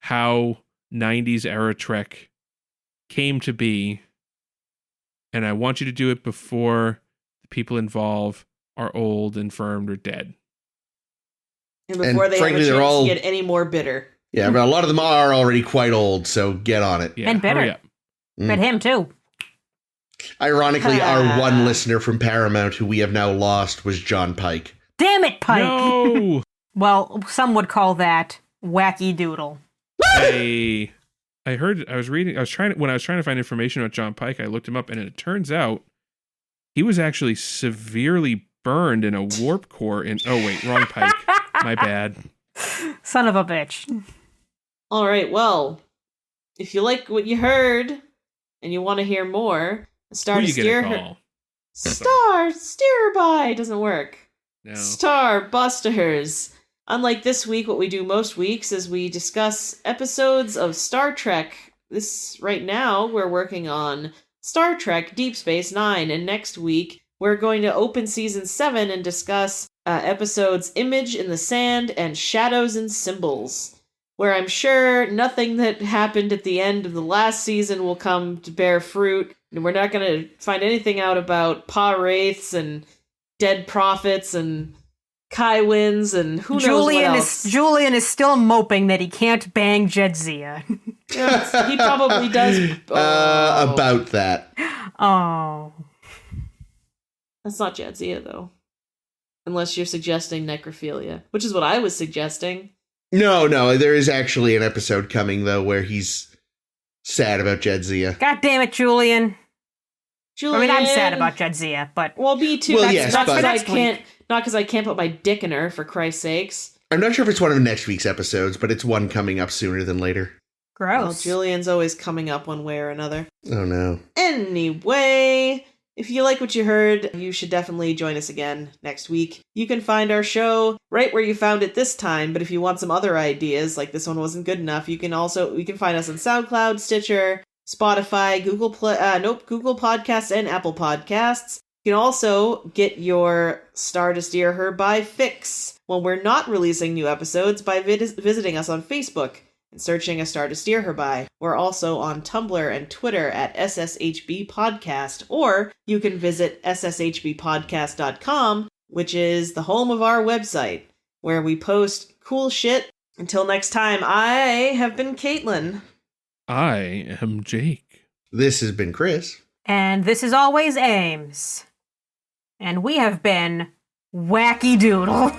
Speaker 4: how 90s era Trek came to be. And I want you to do it before the people involved are old, infirmed, or dead.
Speaker 3: And before they
Speaker 1: frankly,
Speaker 3: have a
Speaker 1: they're
Speaker 3: chance
Speaker 1: all-
Speaker 3: to get any more bitter.
Speaker 1: Yeah, but a lot of them are already quite old, so get on it.
Speaker 4: Yeah,
Speaker 2: And better.
Speaker 4: hurry up.
Speaker 2: But him too.
Speaker 1: Ironically, our
Speaker 3: Ah.
Speaker 1: one listener from Paramount who we have now lost was John Pike.
Speaker 2: Damn it, Pike.
Speaker 4: No!
Speaker 2: Well, some would call that wacky doodle.
Speaker 4: I was trying to find information about John Pike. I looked him up, and it turns out he was actually severely burned in a warp core wrong Pike. My bad.
Speaker 2: Son of a bitch.
Speaker 3: All right, well, if you like what you heard and you want to hear more,
Speaker 4: Who you gonna call?
Speaker 3: Steer by doesn't work.
Speaker 4: No.
Speaker 3: Star Busters. Unlike this week, what we do most weeks is we discuss episodes of Star Trek. Right now, we're working on Star Trek Deep Space Nine, and next week we're going to open season 7 and discuss episodes Image in the Sand and Shadows and Symbols, where I'm sure nothing that happened at the end of the last season will come to bear fruit, and we're not going to find anything out about Pa Wraiths and dead prophets and Kai Winds and who knows what else.
Speaker 2: Julian is still moping that he can't bang Jedzia.
Speaker 3: Yes, he probably does. Oh.
Speaker 1: About that.
Speaker 2: Oh.
Speaker 3: That's not Jadzia, though. Unless you're suggesting necrophilia, which is what I was suggesting.
Speaker 1: No, there is actually an episode coming, though, where he's sad about Jedzia.
Speaker 2: God damn it, Julian.
Speaker 3: Julian,
Speaker 2: I mean, I'm sad about Jedzia, but
Speaker 3: Well, me too.
Speaker 1: Well,
Speaker 3: That's
Speaker 1: yes,
Speaker 3: not
Speaker 1: but-
Speaker 3: because I can't put my dick in her, for Christ's sakes.
Speaker 1: I'm not sure if it's one of next week's episodes, but it's one coming up sooner than later.
Speaker 3: Well,
Speaker 2: gross.
Speaker 3: Julian's always coming up one way or another.
Speaker 1: Oh, no.
Speaker 3: Anyway, If you like what you heard, you should definitely join us again next week. You can find our show right where you found it this time, but if you want some other ideas, like this one wasn't good enough, you can find us on SoundCloud, Stitcher, Spotify, Google Podcasts, and Apple Podcasts. You can also get your Star to Steer Her by fix when we're not releasing new episodes by visiting us on Facebook and searching A Star to Steer Her By. We're also on Tumblr and Twitter at SSHB Podcast, or you can visit sshbpodcast.com, which is the home of our website, where we post cool shit. Until next time, I have been Caitlin.
Speaker 4: I am Jake.
Speaker 1: This has been Chris.
Speaker 2: And this is always Ames. And we have been Wacky Doodle.